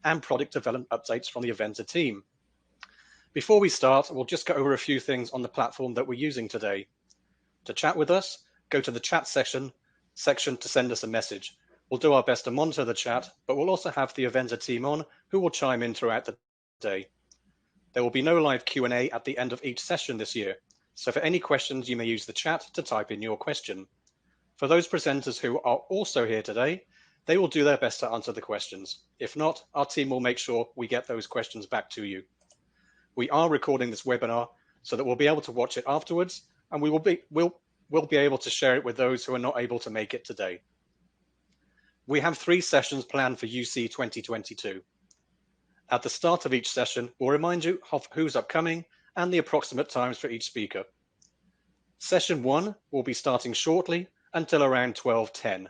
and product development updates from the avenza team. Before we start, we'll just go over a few things on the platform that we're using today. To chat with us, go to the chat section to send us a message. We'll do our best to monitor the chat, but we'll also have the avenza team on who will chime in throughout the day. There will be no live Q&A at the end of each session this year, so for any questions, you may use the chat to type in your question. For those presenters who are also here today, they will do their best to answer the questions. If not, our team will make sure we get those questions back to you. We are recording this webinar so that we'll be able to watch it afterwards, and we'll be able to share it with those who are not able to make it today. We have 3 sessions planned for UC 2022. At the start of each session, we'll remind you of who's upcoming and the approximate times for each speaker. Session 1 will be starting shortly until around 12:10.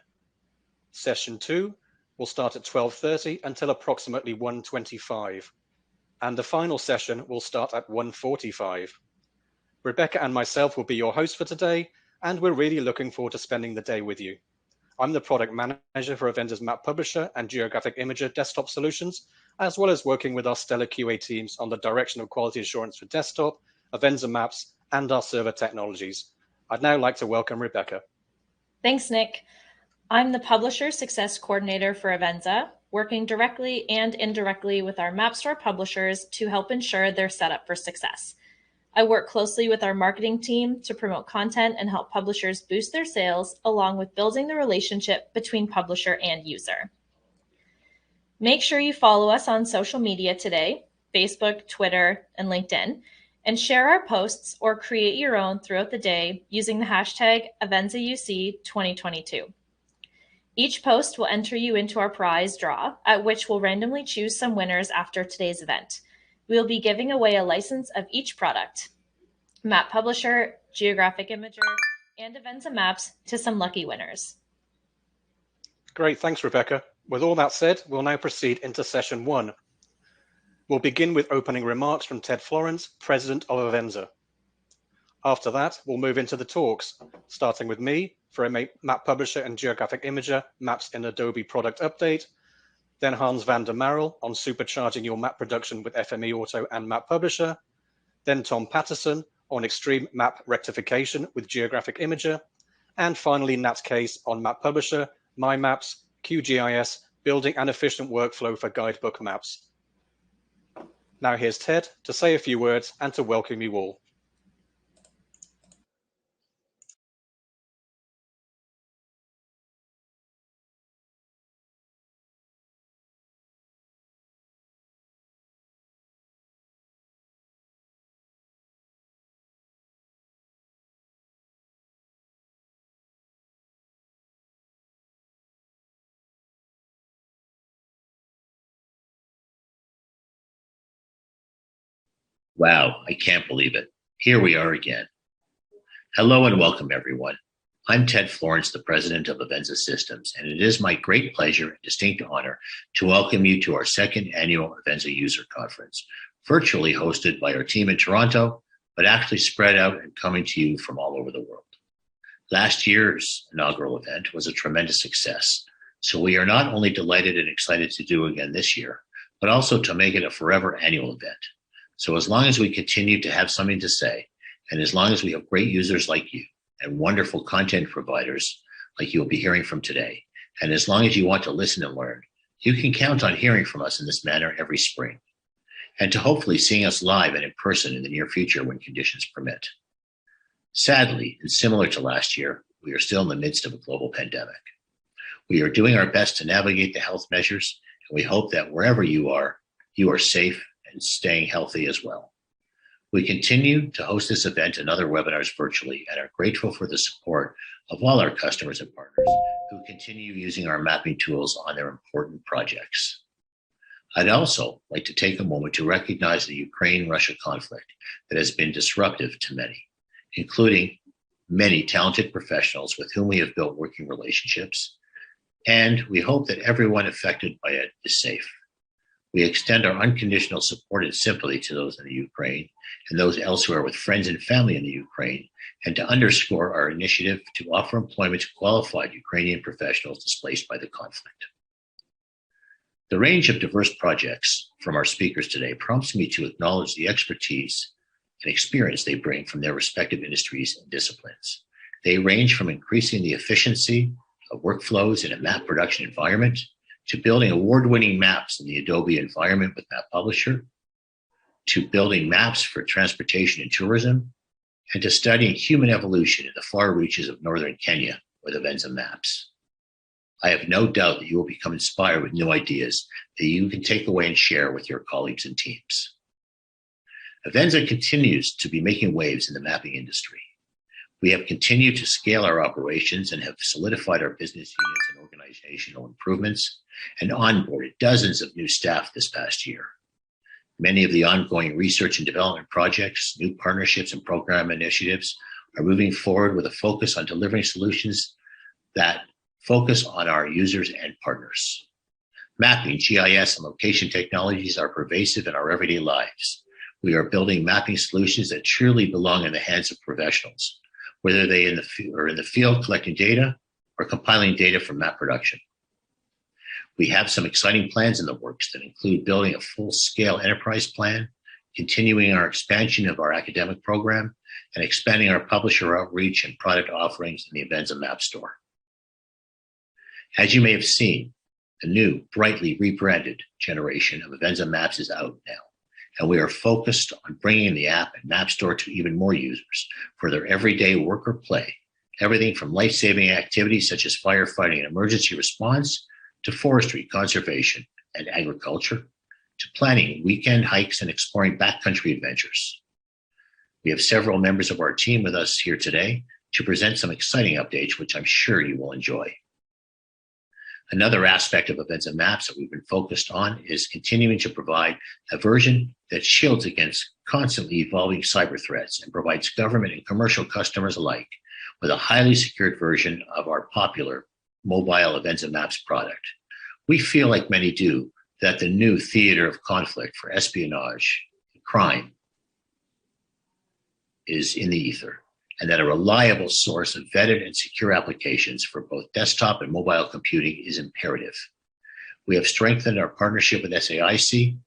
Session 2 will start at 12:30 until approximately 1:25. And the final session will start at 1:45. Rebecca and myself will be your hosts for today, and we're really looking forward to spending the day with you. I'm the product manager for Avenza's Map Publisher and Geographic Imager desktop solutions, as well as working with our stellar QA teams on the direction of quality assurance for desktop, Avenza Maps, and our server technologies. I'd now like to welcome Rebecca. Thanks, Nick. I'm the Publisher Success Coordinator for Avenza, working directly and indirectly with our Map Store publishers to help ensure they're set up for success. I work closely with our marketing team to promote content and help publishers boost their sales, along with building the relationship between publisher and user. Make sure you follow us on social media today, Facebook, Twitter, and LinkedIn, and share our posts or create your own throughout the day using the hashtag AvenzaUC2022. Each post will enter you into our prize draw, at which we'll randomly choose some winners after today's event. We'll be giving away a license of each product, Map Publisher, Geographic Imager, and Avenza Maps to some lucky winners. Great, thanks, Rebecca. With all that said, we'll now proceed into session 1. We'll begin with opening remarks from Ted Florence, President of Avenza. After that, we'll move into the talks, starting with me for a Map Publisher and Geographic Imager Maps in Adobe product update, then Hans van der Marel on supercharging your map production with FME Auto and Map Publisher, then Tom Patterson on extreme map rectification with Geographic Imager, and finally Nat Case on Map Publisher, My Maps, QGIS, building an efficient workflow for guidebook maps. Now here's Ted to say a few words and to welcome you all. Wow, I can't believe it. Here we are again. Hello and welcome, everyone. I'm Ted Florence, the president of Avenza Systems, and it is my great pleasure and distinct honor to welcome you to our 2nd annual Avenza User Conference, virtually hosted by our team in Toronto, but actually spread out and coming to you from all over the world. Last year's inaugural event was a tremendous success, so we are not only delighted and excited to do again this year, but also to make it a forever annual event. So as long as we continue to have something to say, and as long as we have great users like you and wonderful content providers like you'll be hearing from today, and as long as you want to listen and learn, you can count on hearing from us in this manner every spring, and to hopefully seeing us live and in person in the near future when conditions permit. Sadly, and similar to last year, we are still in the midst of a global pandemic. We are doing our best to navigate the health measures, and we hope that wherever you are safe and staying healthy as well. We continue to host this event and other webinars virtually and are grateful for the support of all our customers and partners who continue using our mapping tools on their important projects. I'd also like to take a moment to recognize the Ukraine-Russia conflict that has been disruptive to many, including many talented professionals with whom we have built working relationships, and we hope that everyone affected by it is safe. We extend our unconditional support and sympathy to those in the Ukraine and those elsewhere with friends and family in the Ukraine, and to underscore our initiative to offer employment to qualified Ukrainian professionals displaced by the conflict. The range of diverse projects from our speakers today prompts me to acknowledge the expertise and experience they bring from their respective industries and disciplines. They range from increasing the efficiency of workflows in a map production environment to building award-winning maps in the Adobe environment with Map Publisher, to building maps for transportation and tourism, and to studying human evolution in the far reaches of northern Kenya with Avenza Maps. I have no doubt that you will become inspired with new ideas that you can take away and share with your colleagues and teams. Avenza continues to be making waves in the mapping industry. We have continued to scale our operations and have solidified our business units and organizational improvements and onboarded dozens of new staff this past year. Many of the ongoing research and development projects, new partnerships, and program initiatives are moving forward with a focus on delivering solutions that focus on our users and partners. Mapping, GIS, and location technologies are pervasive in our everyday lives. We are building mapping solutions that truly belong in the hands of professionals, whether they are in the field collecting data or compiling data from map production. We have some exciting plans in the works that include building a full-scale enterprise plan, continuing our expansion of our academic program, and expanding our publisher outreach and product offerings in the Avenza Map Store. As you may have seen, the new, brightly rebranded generation of Avenza Maps is out now, and we are focused on bringing the app and Map Store to even more users for their everyday work or play, everything from life-saving activities such as firefighting and emergency response, to forestry, conservation, and agriculture, to planning weekend hikes and exploring backcountry adventures. We have several members of our team with us here today to present some exciting updates, which I'm sure you will enjoy. Another aspect of Avenza Maps that we've been focused on is continuing to provide a version that shields against constantly evolving cyber threats and provides government and commercial customers alike with a highly secured version of our popular mobile Avenza Maps product. We feel, like many do, that the new theater of conflict for espionage and crime is in the ether, and that a reliable source of vetted and secure applications for both desktop and mobile computing is imperative. We have strengthened our partnership with SAIC,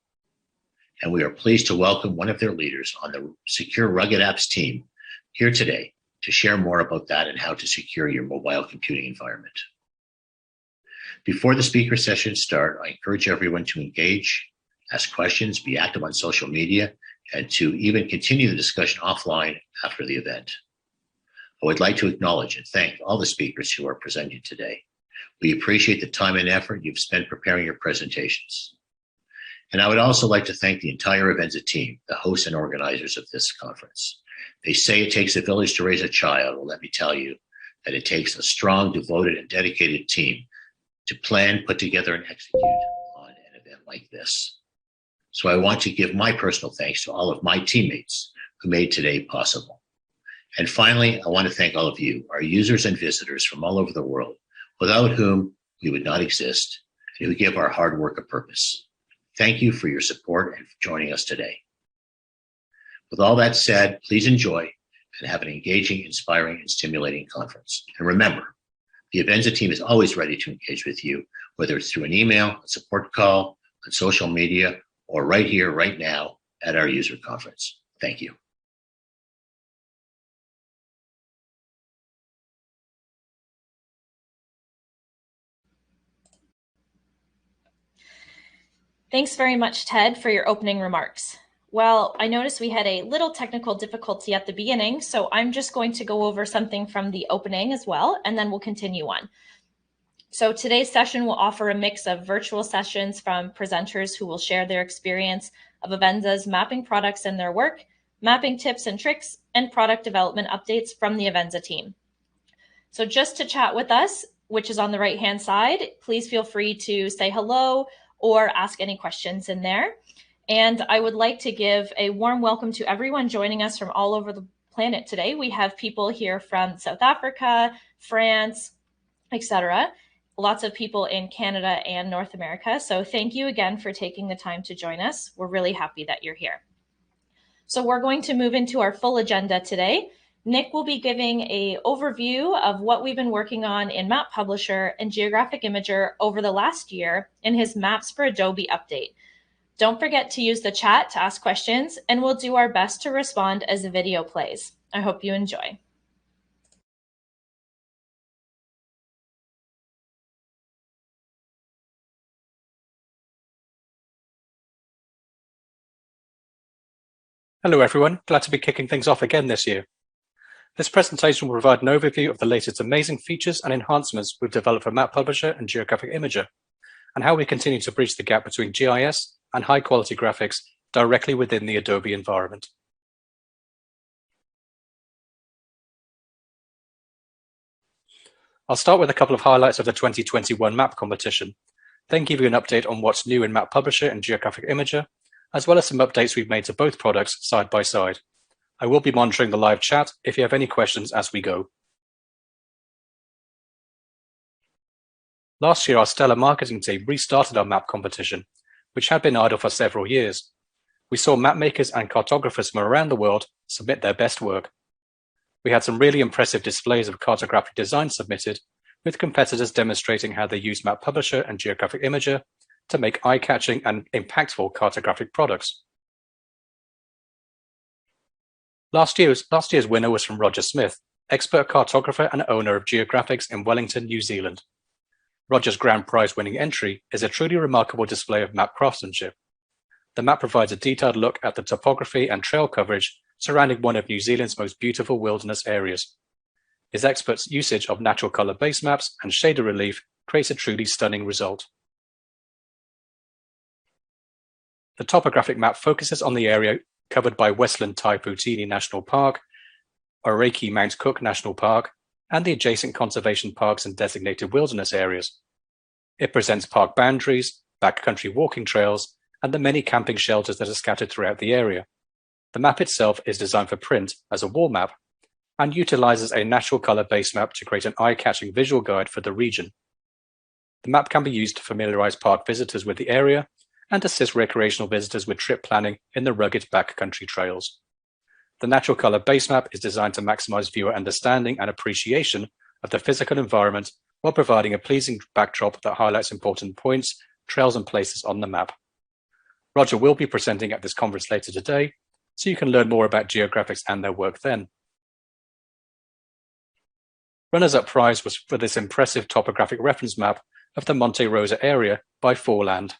and we are pleased to welcome one of their leaders on the Secure Rugged Apps team here today to share more about that and how to secure your mobile computing environment. Before the speaker sessions start, I encourage everyone to engage, ask questions, be active on social media, and to even continue the discussion offline after the event. I would like to acknowledge and thank all the speakers who are presenting today. We appreciate the time and effort you've spent preparing your presentations. And I would also like to thank the entire Avenza team, the hosts and organizers of this conference. They say it takes a village to raise a child. Well, let me tell you that it takes a strong, devoted, and dedicated team to plan, put together, and execute on an event like this. So I want to give my personal thanks to all of my teammates who made today possible. And finally, I want to thank all of you, our users and visitors from all over the world, without whom we would not exist, and who give our hard work a purpose. Thank you for your support and for joining us today. With all that said, please enjoy and have an engaging, inspiring, and stimulating conference. And remember, the Avenza team is always ready to engage with you, whether it's through an email, a support call, on social media, or right here, right now at our user conference. Thank you. Thanks very much, Ted, for your opening remarks. Well, I noticed we had a little technical difficulty at the beginning, so I'm just going to go over something from the opening as well, and then we'll continue on. So today's session will offer a mix of virtual sessions from presenters who will share their experience of Avenza's mapping products and their work, mapping tips and tricks, and product development updates from the Avenza team. So just to chat with us, which is on the right-hand side, please feel free to say hello or ask any questions in there. And I would like to give a warm welcome to everyone joining us from all over the planet today. We have people here from South Africa, France, etc. Lots of people in Canada and North America. So thank you again for taking the time to join us. We're really happy that you're here. So we're going to move into our full agenda today. Nick will be giving an overview of what we've been working on in Map Publisher and Geographic Imager over the last year in his Maps for Adobe update. Don't forget to use the chat to ask questions, and we'll do our best to respond as the video plays. I hope you enjoy. Hello everyone, glad to be kicking things off again this year. This presentation will provide an overview of the latest amazing features and enhancements we've developed for Map Publisher and Geographic Imager, and how we continue to bridge the gap between GIS and high-quality graphics directly within the Adobe environment. I'll start with a couple of highlights of the 2021 map competition, then give you an update on what's new in Map Publisher and Geographic Imager, as well as some updates we've made to both products side by side. I will be monitoring the live chat if you have any questions as we go. Last year, our stellar marketing team restarted our map competition, which had been idle for several years. We saw map makers and cartographers from around the world submit their best work. We had some really impressive displays of cartographic design submitted, with competitors demonstrating how they use Map Publisher and Geographic Imager to make eye-catching and impactful cartographic products. Last year's winner was from Roger Smith, expert cartographer and owner of Geographics in Wellington, New Zealand. Roger's grand prize-winning entry is a truly remarkable display of map craftsmanship. The map provides a detailed look at the topography and trail coverage surrounding one of New Zealand's most beautiful wilderness areas. His expert's usage of natural color base maps and shader relief creates a truly stunning result. The topographic map focuses on the area covered by Westland Tai-Poutini National Park, Oreiki Mount Cook National Park, and the adjacent conservation parks and designated wilderness areas. It presents park boundaries, backcountry walking trails, and the many camping shelters that are scattered throughout the area. The map itself is designed for print as a wall map and utilizes a natural color base map to create an eye-catching visual guide for the region. The map can be used to familiarize park visitors with the area and assist recreational visitors with trip planning in the rugged backcountry trails. The natural color base map is designed to maximize viewer understanding and appreciation of the physical environment while providing a pleasing backdrop that highlights important points, trails, and places on the map. Roger will be presenting at this conference later today, so you can learn more about Geographics and their work then. Runners-up prize was for this impressive topographic reference map of the Monte Rosa area by Foreland.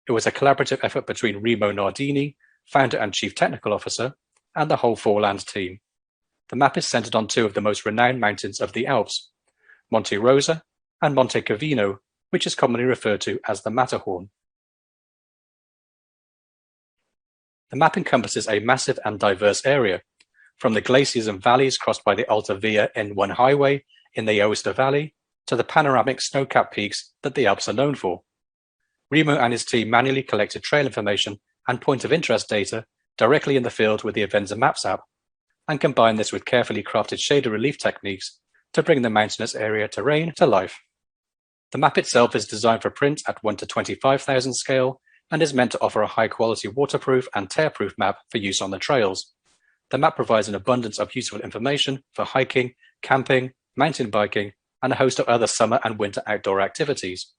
It was a collaborative effort between Remo Nardini, founder and chief technical officer, and the whole Foreland team. The map is centered on two of the most renowned mountains of the Alps, Monte Rosa and Monte Cavino, which is commonly referred to as the Matterhorn. The map encompasses a massive and diverse area, from the glaciers and valleys crossed by the Alta Via N1 highway in the Aosta Valley to the panoramic snow-capped peaks that the Alps are known for. Remo and his team manually collected trail information and point of interest data directly in the field with the Avenza Maps app, and combined this with carefully crafted shader relief techniques to bring the mountainous area terrain to life. The map itself is designed for print at 1 to 25,000 scale and is meant to offer a high-quality waterproof and tear-proof map for use on the trails. The map provides an abundance of useful information for hiking, camping, mountain biking, and a host of other summer and winter outdoor activities.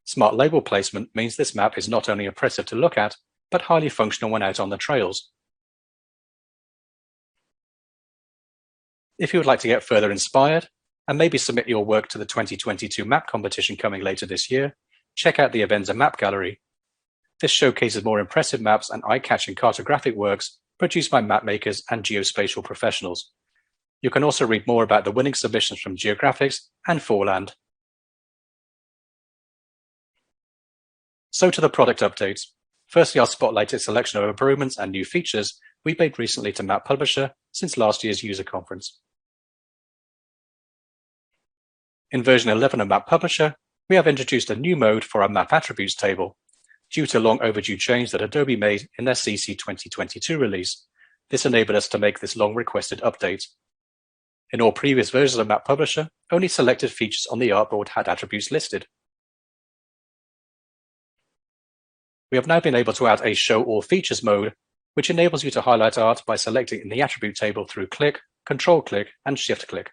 Smart label placement means this map is not only impressive to look at, but highly functional when out on the trails. If you would like to get further inspired and maybe submit your work to the 2022 map competition coming later this year, check out the Avenza Map Gallery. This showcases more impressive maps and eye-catching cartographic works produced by map makers and geospatial professionals. You can also read more about the winning submissions from Geographics and Foreland. So to the product updates. Firstly, I'll spotlight a selection of improvements and new features we made recently to Map Publisher since last year's user conference. In version 11 of Map Publisher, we have introduced a new mode for our map attributes table. Due to long overdue change that Adobe made in their CC 2022 release, this enabled us to make this long requested update. In all previous versions of Map Publisher, only selected features on the artboard had attributes listed. We have now been able to add a Show All Features mode, which enables you to highlight art by selecting in the attribute table through click, Control-click, and Shift-click.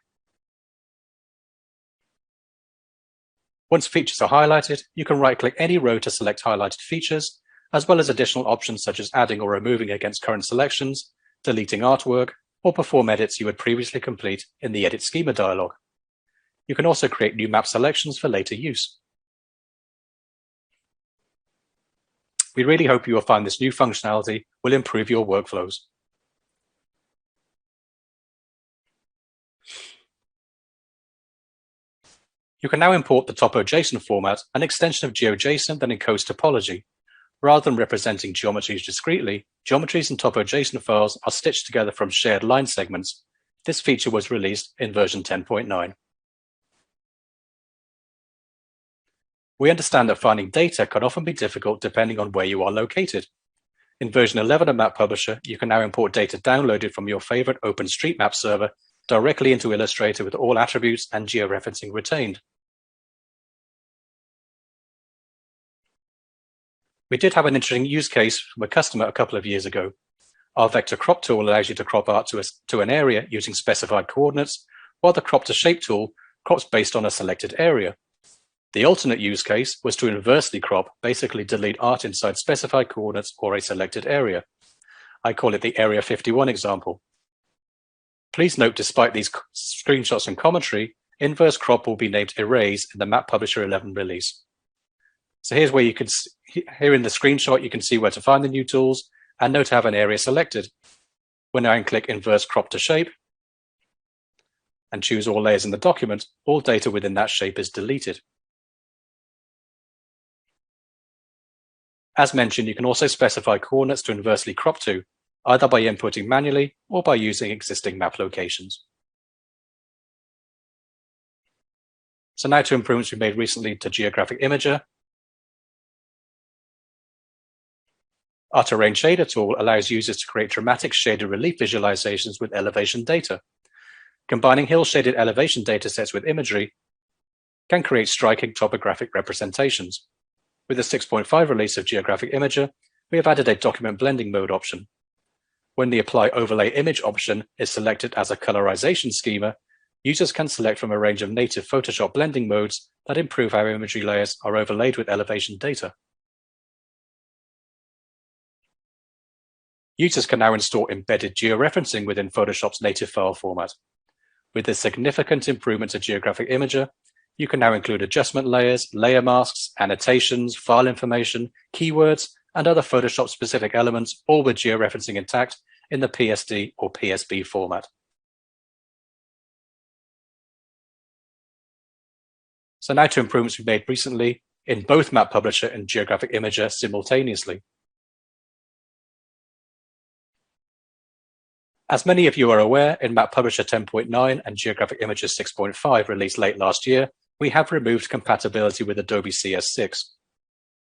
Once features are highlighted, you can right-click any row to select highlighted features, as well as additional options such as adding or removing against current selections, deleting artwork, or perform edits you would previously complete in the Edit Schema dialog. You can also create new map selections for later use. We really hope you will find this new functionality will improve your workflows. You can now import the topo.json format, an extension of GeoJSON that encodes topology. Rather than representing geometries discretely, geometries and topo.json files are stitched together from shared line segments. This feature was released in version 10.9. We understand that finding data can often be difficult depending on where you are located. In version 11 of Map Publisher, you can now import data downloaded from your favorite OpenStreetMap server directly into Illustrator with all attributes and georeferencing retained. We did have an interesting use case from a customer a couple of years ago. Our vector crop tool allows you to crop art to an area using specified coordinates, while the crop to shape tool crops based on a selected area. The alternate use case was to inversely crop, basically delete art inside specified coordinates or a selected area. I call it the Area 51 example. Please note, despite these screenshots and commentary, inverse crop will be named Erase in the Map Publisher 11 release. So here's where you can see, here in the screenshot, you can see where to find the new tools and note to have an area selected. When I click Inverse Crop to Shape and choose all layers in the document, all data within that shape is deleted. As mentioned, you can also specify coordinates to inversely crop to, either by inputting manually or by using existing map locations. So now to improvements we made recently to Geographic Imager. Our Terrain Shader tool allows users to create dramatic shaded relief visualizations with elevation data. Combining hill-shaded elevation datasets with imagery can create striking topographic representations. With the 6.5 release of Geographic Imager, we have added a document blending mode option. When the Apply Overlay Image option is selected as a colorization schema, users can select from a range of native Photoshop blending modes that improve how imagery layers are overlaid with elevation data. Users can now install embedded georeferencing within Photoshop's native file format. With this significant improvement to Geographic Imager, you can now include adjustment layers, layer masks, annotations, file information, keywords, and other Photoshop-specific elements, all with georeferencing intact in the PSD or PSB format. So now to improvements we made recently in both Map Publisher and Geographic Imager simultaneously. As many of you are aware, in Map Publisher 10.9 and Geographic Imager 6.5 released late last year, we have removed compatibility with Adobe CS6.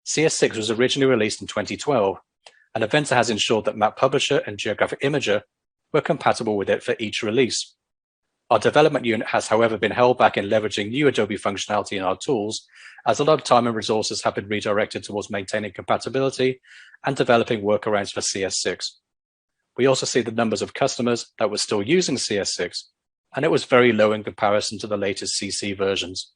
CS6 was originally released in 2012, and Avenza has ensured that Map Publisher and Geographic Imager were compatible with it for each release. Our development unit has, however, been held back in leveraging new Adobe functionality in our tools, as a lot of time and resources have been redirected towards maintaining compatibility and developing workarounds for CS6. We also see the numbers of customers that were still using CS6, and it was very low in comparison to the latest CC versions.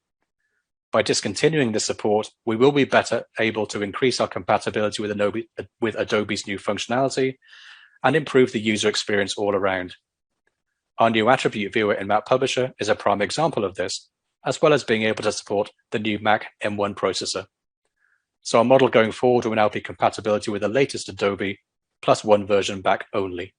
By discontinuing this support, we will be better able to increase our compatibility with Adobe's new functionality and improve the user experience all around. Our new attribute viewer in Map Publisher is a prime example of this, as well as being able to support the new Mac M1 processor. So our model going forward will now be compatibility with the latest Adobe plus one version back only.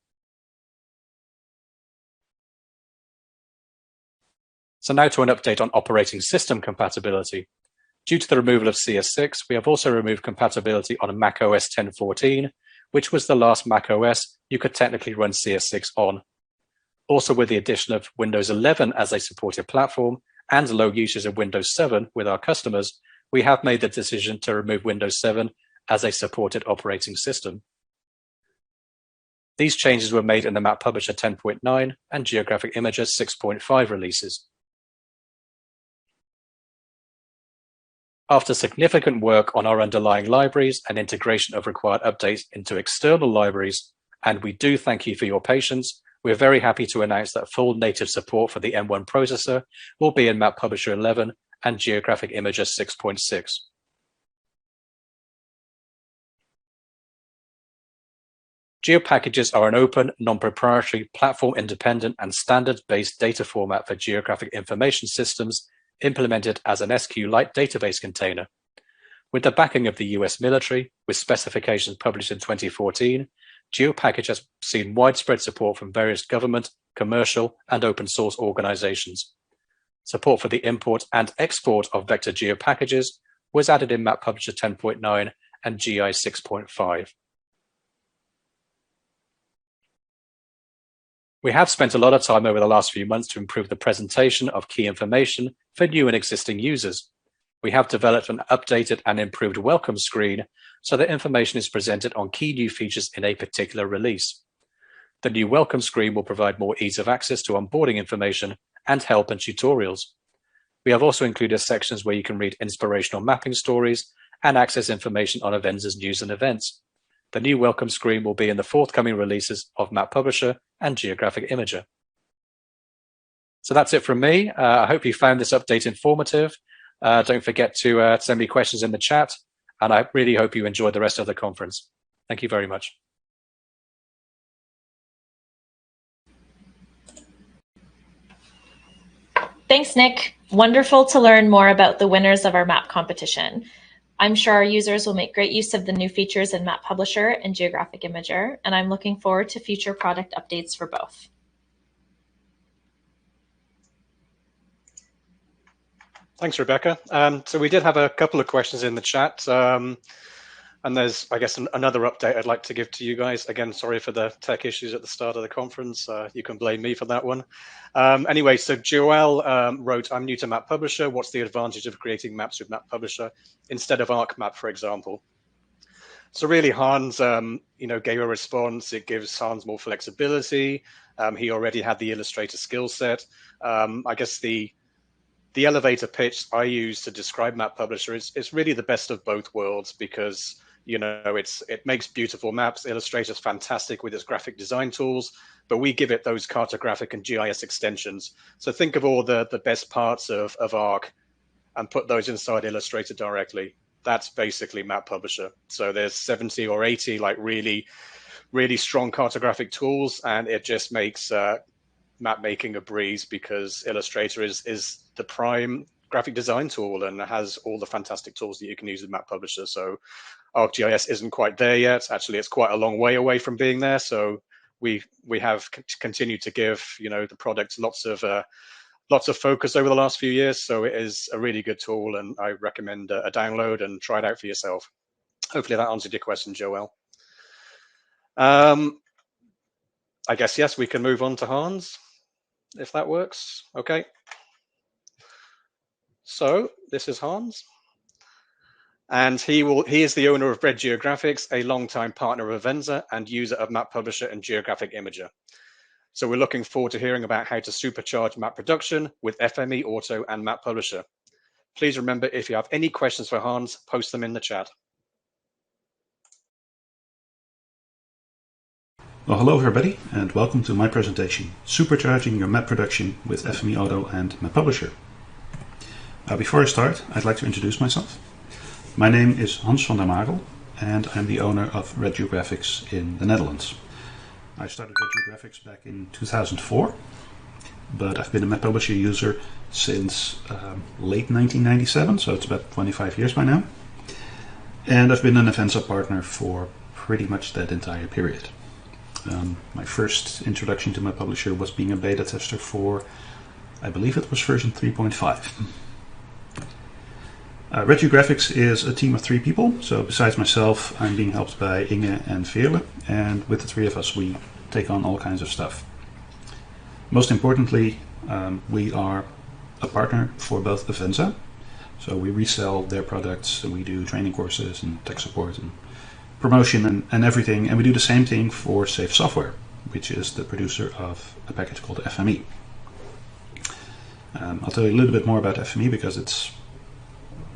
So now to an update on operating system compatibility. Due to the removal of CS6, we have also removed compatibility on macOS 10.14, which was the last macOS you could technically run CS6 on. Also, with the addition of Windows 11 as a supported platform and low usage of Windows 7 with our customers, we have made the decision to remove Windows 7 as a supported operating system. These changes were made in the Map Publisher 10.9 and Geographic Imager 6.5 releases. After significant work on our underlying libraries and integration of required updates into external libraries, and we do thank you for your patience, we're very happy to announce that full native support for the M1 processor will be in Map Publisher 11 and Geographic Imager 6.6. GeoPackages are an open, non-proprietary, platform-independent, and standards-based data format for geographic information systems implemented as an SQLite database container. With the backing of the US military, with specifications published in 2014, GeoPackage has seen widespread support from various government, commercial, and open source organizations. Support for the import and export of vector GeoPackages was added in Map Publisher 10.9 and GI 6.5. We have spent a lot of time over the last few months to improve the presentation of key information for new and existing users. We have developed an updated and improved welcome screen so that information is presented on key new features in a particular release. The new welcome screen will provide more ease of access to onboarding information and help and tutorials. We have also included sections where you can read inspirational mapping stories and access information on Avenza's news and events. The new welcome screen will be in the forthcoming releases of Map Publisher and Geographic Imager. So that's it from me. I hope you found this update informative. Don't forget to send me questions in the chat, and I really hope you enjoyed the rest of the conference. Thank you very much. Thanks, Nick. Wonderful to learn more about the winners of our map competition. I'm sure our users will make great use of the new features in Map Publisher and Geographic Imager, and I'm looking forward to future product updates for both. Thanks, Rebecca. So we did have a couple of questions in the chat. And there's, I guess, another update I'd like to give to you guys. Again, sorry for the tech issues at the start of the conference. You can blame me for that one. Anyway, so Joel wrote, I'm new to Map Publisher. What's the advantage of creating maps with Map Publisher instead of ArcMap, for example? So really, Hans, gave a response. It gives Hans more flexibility. He already had the Illustrator skill set. I guess the elevator pitch I use to describe Map Publisher is really the best of both worlds because it makes beautiful maps. Illustrator's fantastic with its graphic design tools, but we give it those cartographic and GIS extensions. So think of all the best parts of Arc and put those inside Illustrator directly. That's basically Map Publisher. So there's 70 or 80 like really, really strong cartographic tools, and it just makes map making a breeze because Illustrator is the prime graphic design tool and has all the fantastic tools that you can use with Map Publisher. So ArcGIS isn't quite there yet. Actually, it's quite a long way away from being there. So we have continued to give the product lots of focus over the last few years. So it is a really good tool, and I recommend a download and try it out for yourself. Hopefully that answered your question, Joel. I guess yes, we can move on to Hans, if that works. Okay. So this is Hans, and he is the owner of Bread Geographics, a longtime partner of Avenza and user of Map Publisher and Geographic Imager. So we're looking forward to hearing about how to supercharge map production with FME Auto and Map Publisher. Please remember, if you have any questions for Hans, post them in the chat. Well, hello everybody, and welcome to my presentation, Supercharging Your Map Production with FME Auto and Map Publisher. Before I start, I'd like to introduce myself. My name is Hans van der Marel, and I'm the owner of Red Geographics in the Netherlands. I started Red Geographics back in 2004, but I've been a Map Publisher user since late 1997, so it's about 25 years by now. And I've been an Avenza partner for pretty much that entire period. My first introduction to Map Publisher was being a beta tester for, I believe it was version 3.5. Red Geographics is a team of 3 people, so besides myself, I'm being helped by Inge and Veerle, and with the 3 of us we take on all kinds of stuff. Most importantly, we are a partner for both Avenza, so we resell their products, and we do training courses and tech support and promotion and everything, and we do the same thing for Safe Software, which is the producer of a package called FME. I'll tell you a little bit more about FME because it's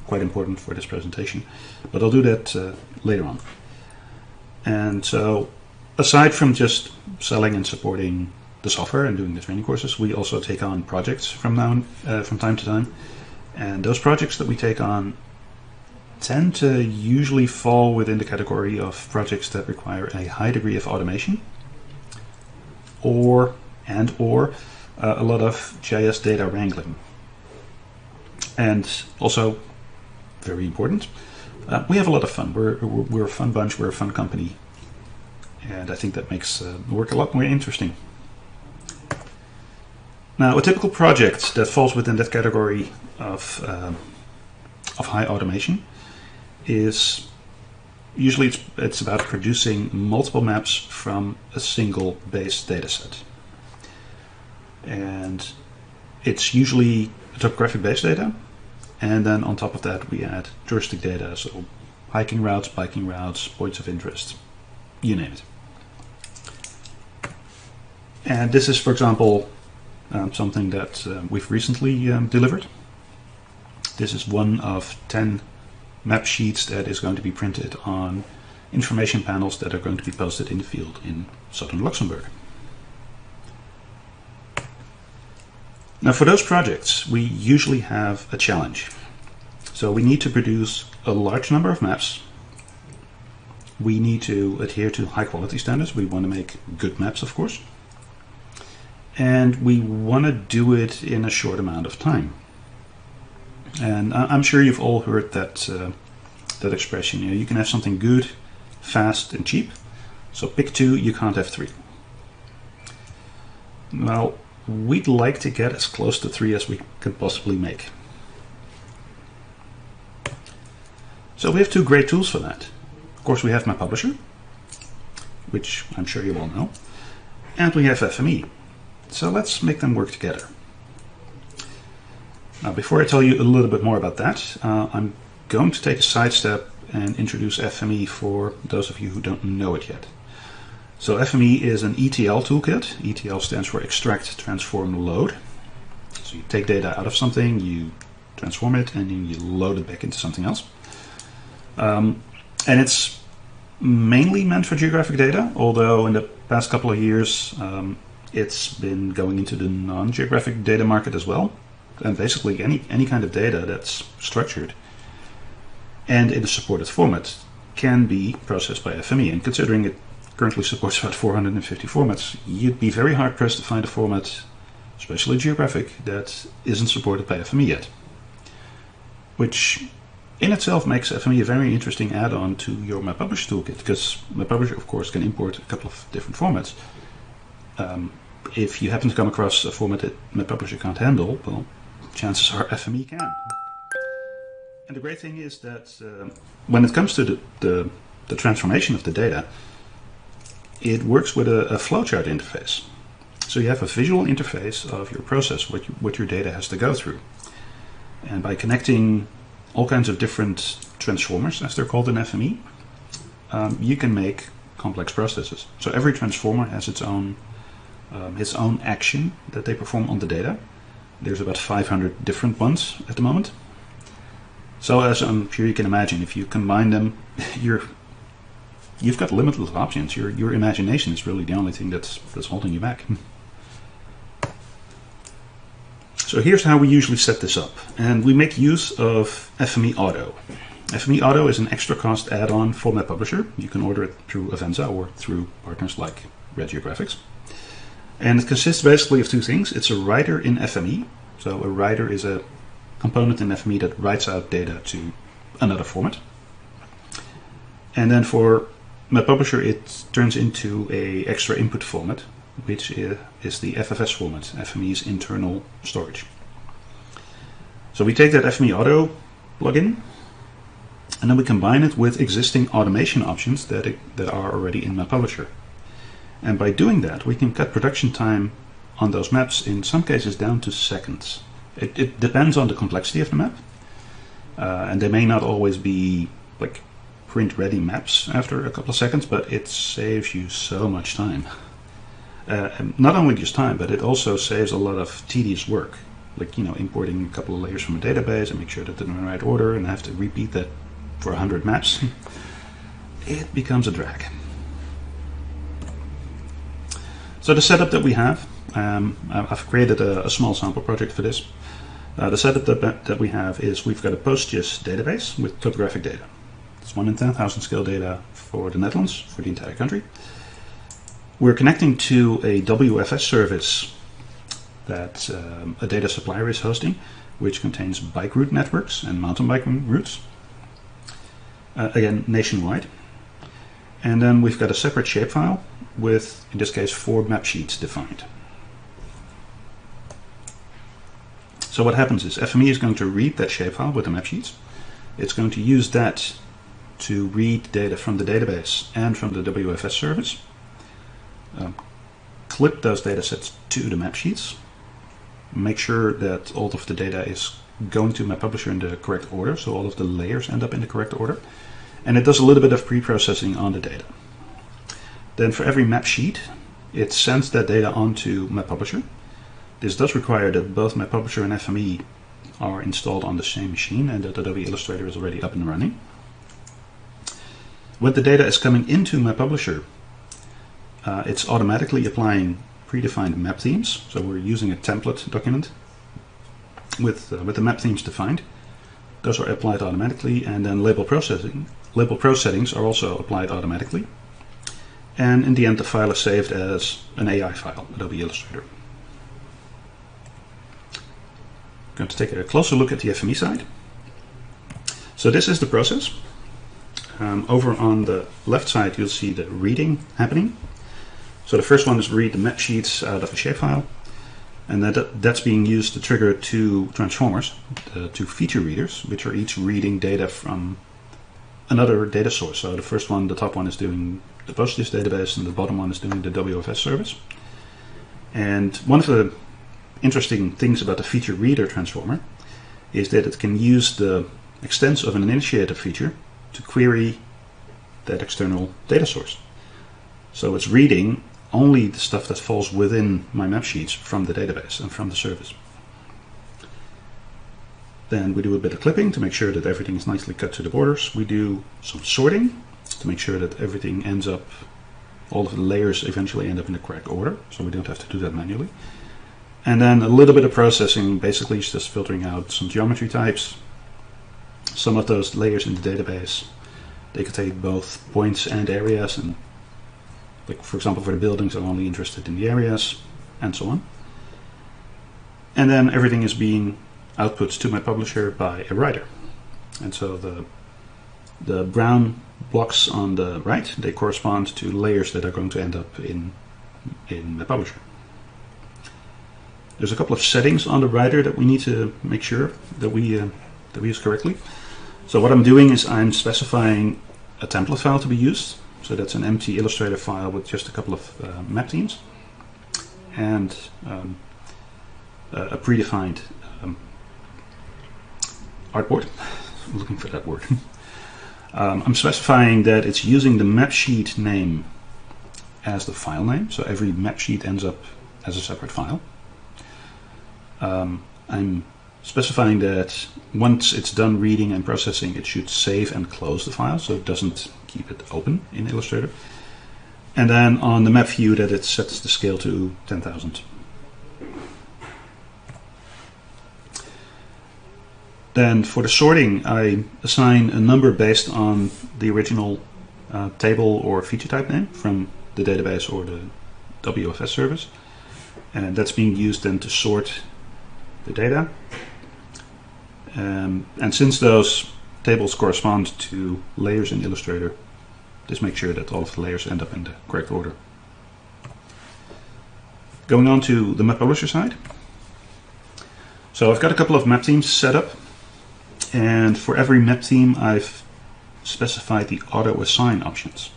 quite important for this presentation, but I'll do that later on. And so, aside from just selling and supporting the software and doing the training courses, we also take on projects from time to time. And those projects that we take on tend to usually fall within the category of projects that require a high degree of automation or a lot of GIS data wrangling. And also, very important, we have a lot of fun. We're a fun bunch, we're a fun company, and I think that makes the work a lot more interesting. Now, a typical project that falls within that category of high automation is usually it's about producing multiple maps from a single base dataset. And it's usually topographic base data, and then on top of that we add touristic data, so hiking routes, biking routes, points of interest, you name it. And this is, for example, something that we've recently delivered. This is one of 10 map sheets that is going to be printed on information panels that are going to be posted in the field in southern Luxembourg. Now, for those projects, we usually have a challenge. So we need to produce a large number of maps. We need to adhere to high quality standards. We want to make good maps, of course. And we want to do it in a short amount of time. And I'm sure you've all heard that expression. You can have something good, fast, and cheap. So pick two, you can't have three. Well, we'd like to get as close to three as we can possibly make. So we have two great tools for that. Of course, we have my publisher, which I'm sure you all know, and we have FME. So let's make them work together. Now, before I tell you a little bit more about that, I'm going to take a sidestep and introduce FME for those of you who don't know it yet. So FME is an ETL toolkit. ETL stands for Extract, Transform, Load. So you take data out of something, you transform it, and then you load it back into something else. And it's mainly meant for geographic data, although in the past couple of years it's been going into the non-geographic data market as well. And basically any kind of data that's structured and in a supported format can be processed by FME. And considering it currently supports about 450 formats, you'd be very hard pressed to find a format, especially geographic, that isn't supported by FME yet. Which in itself makes FME a very interesting add-on to your MapPublisher toolkit, because MapPublisher, of course, can import a couple of different formats. If you happen to come across a format that MapPublisher can't handle, well, chances are FME can. And the great thing is that when it comes to the transformation of the data, it works with a flowchart interface. So you have a visual interface of your process, what your data has to go through. And by connecting all kinds of different transformers, as they're called in FME, you can make complex processes. So every transformer has its own action that they perform on the data. There's about 500 different ones at the moment. So as I'm sure you can imagine, if you combine them, you've got limitless options. Your imagination is really the only thing that's holding you back. So here's how we usually set this up. And we make use of FME Auto. FME Auto is an extra cost add-on for MapPublisher. You can order it through Avenza or through partners like Red Geographics. And it consists basically of two things. It's a writer in FME. So a writer is a component in FME that writes out data to another format. And then for MapPublisher, it turns into a extra input format, which is the FFS format, FME's internal storage. So we take that FME Auto plugin, and then we combine it with existing automation options that are already in MapPublisher. And by doing that, we can cut production time on those maps in some cases down to seconds. It depends on the complexity of the map, and they may not always be like print-ready maps after a couple of seconds, but it saves you so much time. Not only just time, but it also saves a lot of tedious work, like importing a couple of layers from a database and make sure that they're in the right order, and have to repeat that for 100 maps. It becomes a drag. So the setup that we have, I've created a small sample project for this. The setup that we have is we've got a PostGIS database with topographic data. It's 1 in 10,000 scale data for the Netherlands, for the entire country. We're connecting to a WFS service that a data supplier is hosting, which contains bike route networks and mountain biking routes, again nationwide. And then we've got a separate shapefile with, in this case, 4 map sheets defined. So what happens is FME is going to read that shapefile with the map sheets. It's going to use that to read data from the database and from the WFS service, clip those data sets to the map sheets, make sure that all of the data is going to MapPublisher in the correct order, so all of the layers end up in the correct order. And it does a little bit of pre-processing on the data. Then for every map sheet, it sends that data onto MapPublisher. This does require that both MapPublisher and FME are installed on the same machine and that Adobe Illustrator is already up and running. When the data is coming into MapPublisher, it's automatically applying predefined map themes. So we're using a template document with the map themes defined. Those are applied automatically, and then label pro settings are also applied automatically. And in the end, the file is saved as an AI file, Adobe Illustrator. I'm going to take a closer look at the FME side. So this is the process. Over on the left side, you'll see the reading happening. So the first one is read the map sheets out of a shapefile, and that's being used to trigger 2 transformers, 2 feature readers, which are each reading data from another data source. So the first one, the top one, is doing the PostGIS database, and the bottom one is doing the WFS service. And one of the interesting things about the feature reader transformer is that it can use the extents of an initiator feature to query that external data source. So it's reading only the stuff that falls within my map sheets from the database and from the service. Then we do a bit of clipping to make sure that everything is nicely cut to the borders. We do some sorting to make sure that everything ends up, all of the layers eventually end up in the correct order, so we don't have to do that manually. And then a little bit of processing, basically it's just filtering out some geometry types. Some of those layers in the database, they contain both points and areas, and like for example for the buildings I'm only interested in the areas, and so on. And then everything is being output to MapPublisher by a writer. And so the brown blocks on the right, they correspond to layers that are going to end up in MapPublisher. There's a couple of settings on the writer that we need to make sure that we use correctly. So what I'm doing is I'm specifying a template file to be used. So that's an empty Illustrator file with just a couple of map themes and a predefined artboard. I'm looking for that word. I'm specifying that it's using the map sheet name as the file name, so every map sheet ends up as a separate file. I'm specifying that once it's done reading and processing, it should save and close the file, so it doesn't keep it open in Illustrator. And then on the map view that it sets the scale to 10,000. Then for the sorting, I assign a number based on the original table or feature type name from the database or the WFS service. And that's being used then to sort the data. And since those tables correspond to layers in Illustrator, this makes sure that all of the layers end up in the correct order. Going on to the MapPublisher side. So I've got a couple of map themes set up, and for every map theme I've specified the auto assign options.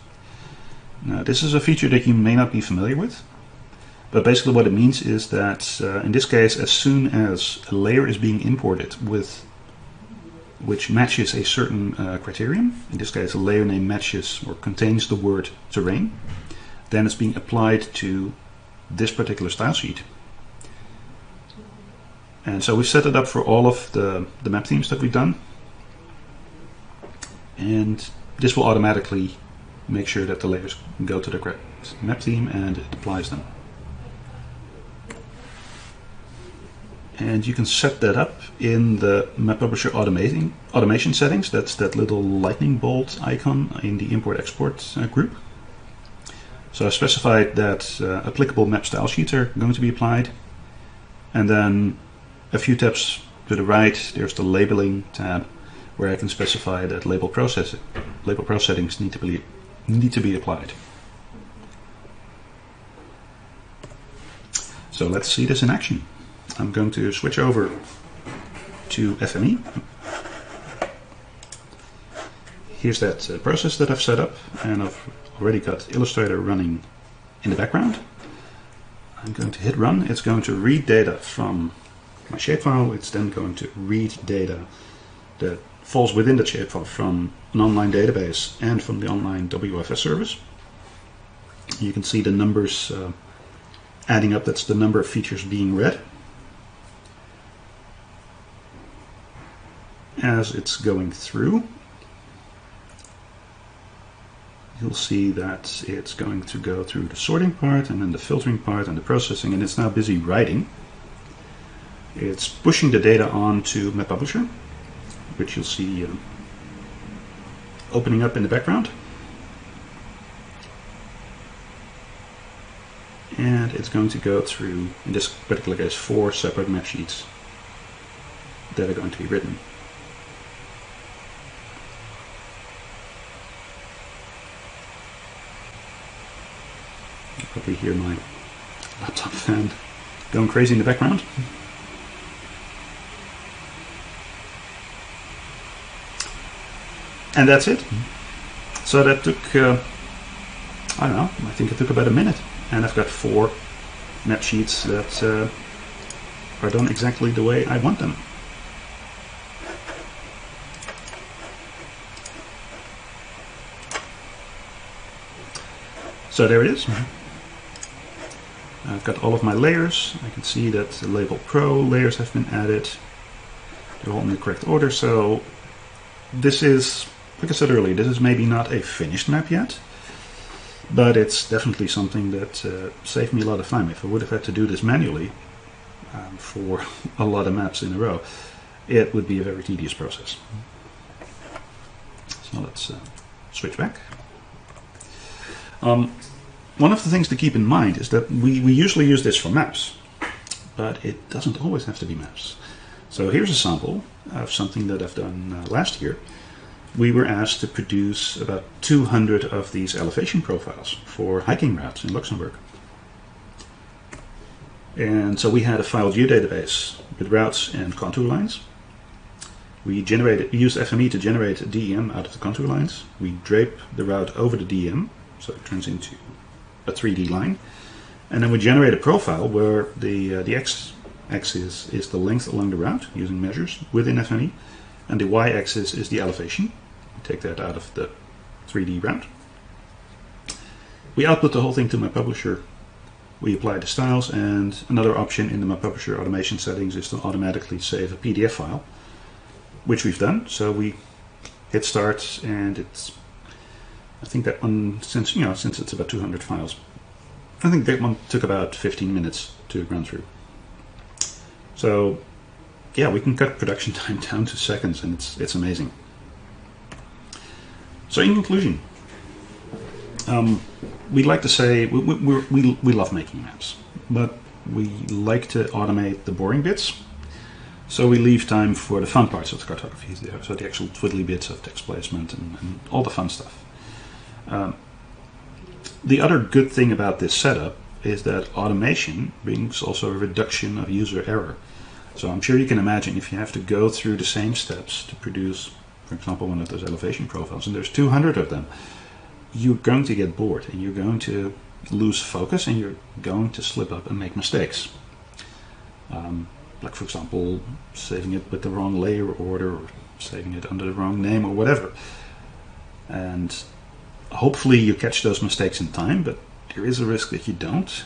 Now this is a feature that you may not be familiar with, but basically what it means is that in this case, as soon as a layer is being imported which matches a certain criterion, in this case a layer name matches or contains the word terrain, then it's being applied to this particular style sheet. And so we've set it up for all of the map themes that we've done, and this will automatically make sure that the layers go to the correct map theme and it applies them. and you can set that up in the Map Publisher automation settings. That's that little lightning bolt icon in the import-export group. So I specified that applicable map style sheets are going to be applied, and then a few tabs to the right there's the labeling tab, where I can specify that label pro settings need to be applied. So let's see this in action. I'm going to switch over to FME. Here's that process that I've set up, and I've already got Illustrator running in the background. I'm going to hit run. It's going to read data from my shapefile. It's then going to read data that falls within the shapefile from an online database and from the online WFS service. You can see the numbers adding up. That's the number of features being read. As it's going through, you'll see that it's going to go through the sorting part and then the filtering part and the processing, and it's now busy writing. It's pushing the data onto Map Publisher, which you'll see opening up in the background. And it's going to go through, in this particular case, 4 separate map sheets that are going to be written. You probably hear my laptop fan going crazy in the background. And that's it. So that took, I don't know, I think it took about a minute. And I've got 4 map sheets that are done exactly the way I want them. So there it is. I've got all of my layers. I can see that the Label Pro layers have been added. They're all in the correct order. So this is, like I said earlier, this is maybe not a finished map yet, but it's definitely something that saved me a lot of time. If I would have had to do this manually for a lot of maps in a row, it would be a very tedious process. So let's switch back. One of the things to keep in mind is that we usually use this for maps, but it doesn't always have to be maps. So here's a sample of something that I've done last year. We were asked to produce about 200 of these elevation profiles for hiking routes in Luxembourg. And so we had a file geodatabase with routes and contour lines. We used FME to generate a DEM out of the contour lines. We drape the route over the DEM, so it turns into a 3D line. And then we generate a profile where the x-axis is the length along the route using measures within FME, and the y-axis is the elevation. Take that out of the 3D route. We output the whole thing to my publisher. We apply the styles, and another option in the Map Publisher automation settings is to automatically save a PDF file, which we've done. So we hit start, and it's, I think that one, since it's about 200 files, I think that one took about 15 minutes to run through. So yeah, we can cut production time down to seconds, and it's amazing. So in conclusion, we'd like to say we love making maps, but we like to automate the boring bits. So we leave time for the fun parts of the cartography, so the actual twiddly bits of text placement and all the fun stuff. The other good thing about this setup is that automation brings also a reduction of user error. So I'm sure you can imagine if you have to go through the same steps to produce, for example, one of those elevation profiles, and there's 200 of them, you're going to get bored and you're going to lose focus and you're going to slip up and make mistakes. Like, for example, saving it with the wrong layer order or saving it under the wrong name or whatever. And hopefully you catch those mistakes in time, but there is a risk that you don't.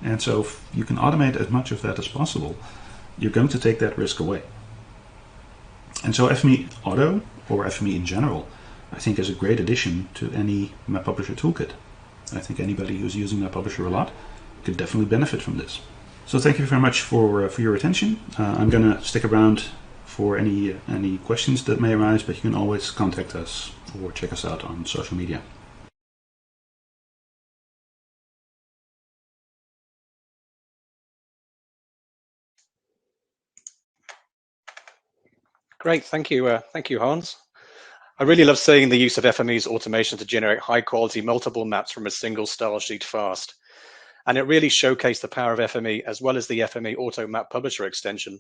And so if you can automate as much of that as possible, you're going to take that risk away. And so FME Auto, or FME in general, I think is a great addition to any Map Publisher toolkit. I think anybody who's using Map Publisher a lot could definitely benefit from this. So thank you very much for your attention. I'm going to stick around for any questions that may arise, but you can always contact us or check us out on social media. Great, thank you, Hans. I really love seeing the use of FME's automation to generate high-quality multiple maps from a single style sheet fast. And it really showcased the power of FME as well as the FME Auto Map Publisher extension.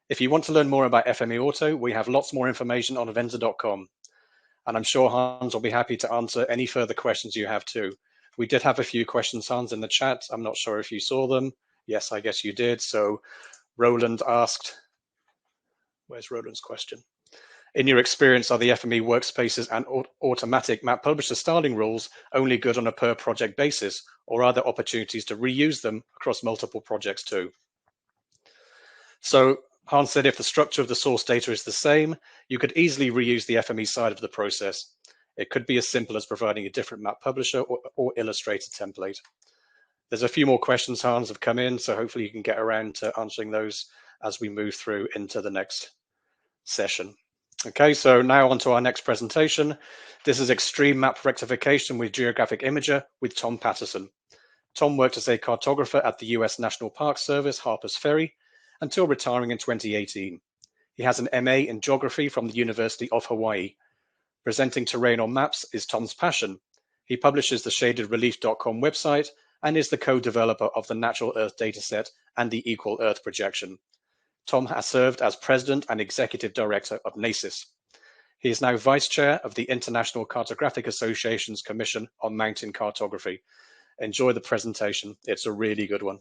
If you want to learn more about FME Auto, we have lots more information on avenza.com. And I'm sure Hans will be happy to answer any further questions you have too. We did have a few questions, Hans, in the chat. I'm not sure if you saw them. Yes, I guess you did. So Roland asked, where's Roland's question? In your experience, are the FME workspaces and automatic map publisher styling rules only good on a per project basis, or are there opportunities to reuse them across multiple projects too? So Hans said if the structure of the source data is the same, you could easily reuse the FME side of the process. It could be as simple as providing a different map publisher or Illustrator template. There's a few more questions, Hans, have come in, so hopefully you can get around to answering those as we move through into the next session. Okay, so now on to our next presentation. This is Extreme Map Rectification with Geographic Imager with Tom Patterson. Tom worked as a cartographer at the US National Park Service, Harpers Ferry, until retiring in 2018. He has an MA in Geography from the University of Hawaii. Presenting terrain on maps is Tom's passion. He publishes the shadedrelief.com website and is the co-developer of the Natural Earth dataset and the Equal Earth projection. Tom has served as President and Executive Director of NACIS. He is now Vice Chair of the International Cartographic Association's Commission on Mountain Cartography. Enjoy the presentation. It's a really good one.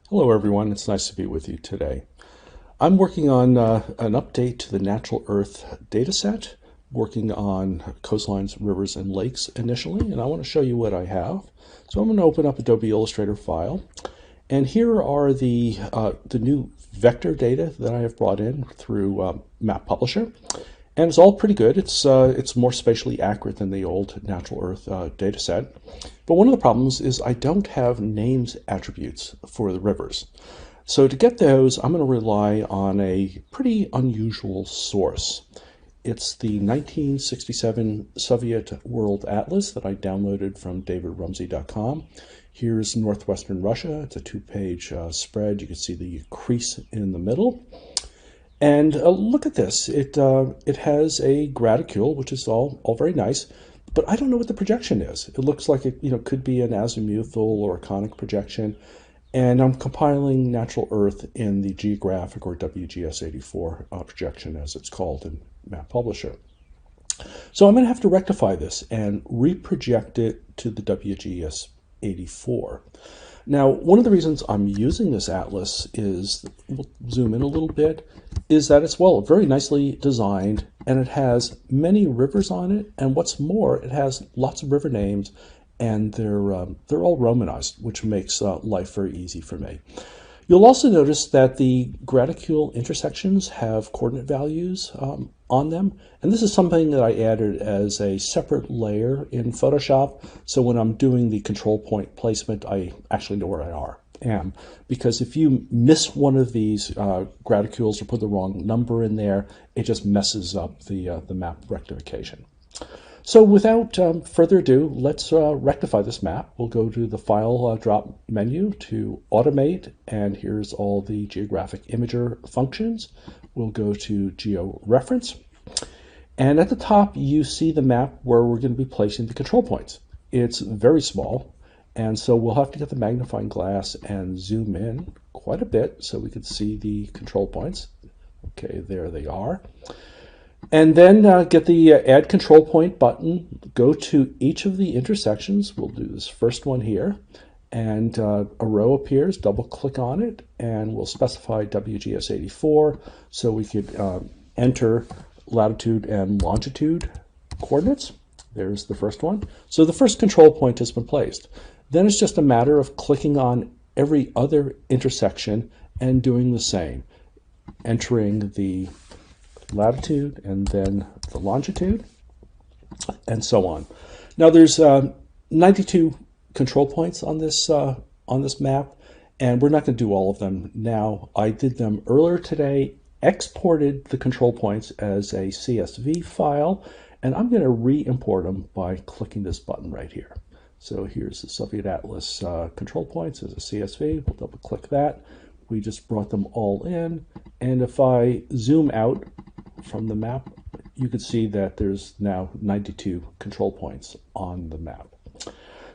Hello everyone, it's nice to be with you today. I'm working on an update to the Natural Earth dataset, working on coastlines, rivers, and lakes initially, and I want to show you what I have. So I'm going to open up Adobe Illustrator file. And here are the new vector data that I have brought in through Map Publisher. And it's all pretty good. It's more spatially accurate than the old Natural Earth data set. But one of the problems is I don't have names attributes for the rivers. So to get those, I'm going to rely on a pretty unusual source. It's the 1967 Soviet World Atlas that I downloaded from davidrumsey.com. Here's northwestern Russia. It's a two-page spread. You can see the crease in the middle. And look at this. It has a graticule, which is all very nice, but I don't know what the projection is. It looks like it could be an azimuthal or a conic projection. And I'm compiling Natural Earth in the geographic or WGS84 projection, as it's called in Map Publisher. So I'm going to have to rectify this and reproject it to the WGS84. Now, one of the reasons I'm using this atlas is, we'll zoom in a little bit, is that it's, well, very nicely designed, and it has many rivers on it, and what's more, it has lots of river names, and they're all Romanized, which makes life very easy for me. You'll also notice that the graticule intersections have coordinate values on them, and this is something that I added as a separate layer in Photoshop, so when I'm doing the control point placement, I actually know where I am. Because if you miss one of these graticules or put the wrong number in there, it just messes up the map rectification. So without further ado, let's rectify this map. We'll go to the File drop menu to Automate, and here's all the Geographic Imager functions. We'll go to GeoReference, and at the top you see the map where we're going to be placing the control points. It's very small, and so we'll have to get the magnifying glass and zoom in quite a bit so we can see the control points. Okay, there they are. And then get the Add Control Point button, go to each of the intersections. We'll do this first one here, and a row appears, double click on it, and we'll specify WGS84 so we could enter latitude and longitude coordinates. There's the first one. So the first control point has been placed. Then it's just a matter of clicking on every other intersection and doing the same, entering the latitude and then the longitude and so on. Now there's 92 control points on this map, and we're not going to do all of them now. I did them earlier today, exported the control points as a CSV file, and I'm going to re-import them by clicking this button right here. So here's the Soviet Atlas control points as a CSV. We'll double click that. We just brought them all in, and if I zoom out from the map, you can see that there's now 92 control points on the map.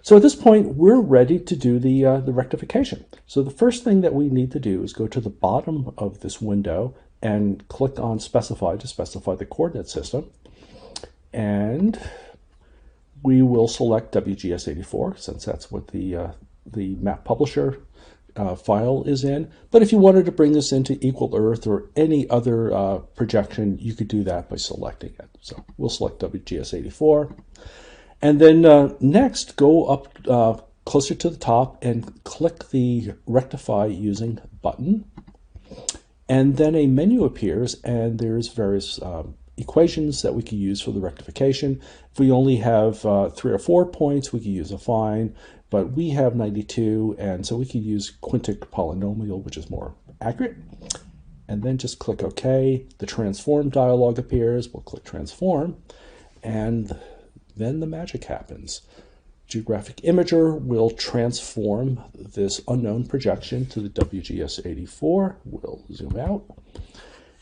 So at this point, we're ready to do the rectification. So the first thing that we need to do is go to the bottom of this window and click on Specify to specify the coordinate system. And we will select WGS84 since that's what the map publisher file is in. But if you wanted to bring this into Equal Earth or any other projection, you could do that by selecting it. So we'll select WGS84. And then next, go up closer to the top and click the Rectify Using button. And then a menu appears, and there's various equations that we can use for the rectification. If we only have 3 or 4 points, we can use a fine, but we have 92, and so we can use quintic polynomial, which is more accurate. And then just click OK. The transform dialog appears. We'll click transform, and then the magic happens. Geographic Imager will transform this unknown projection to the WGS84. We'll zoom out.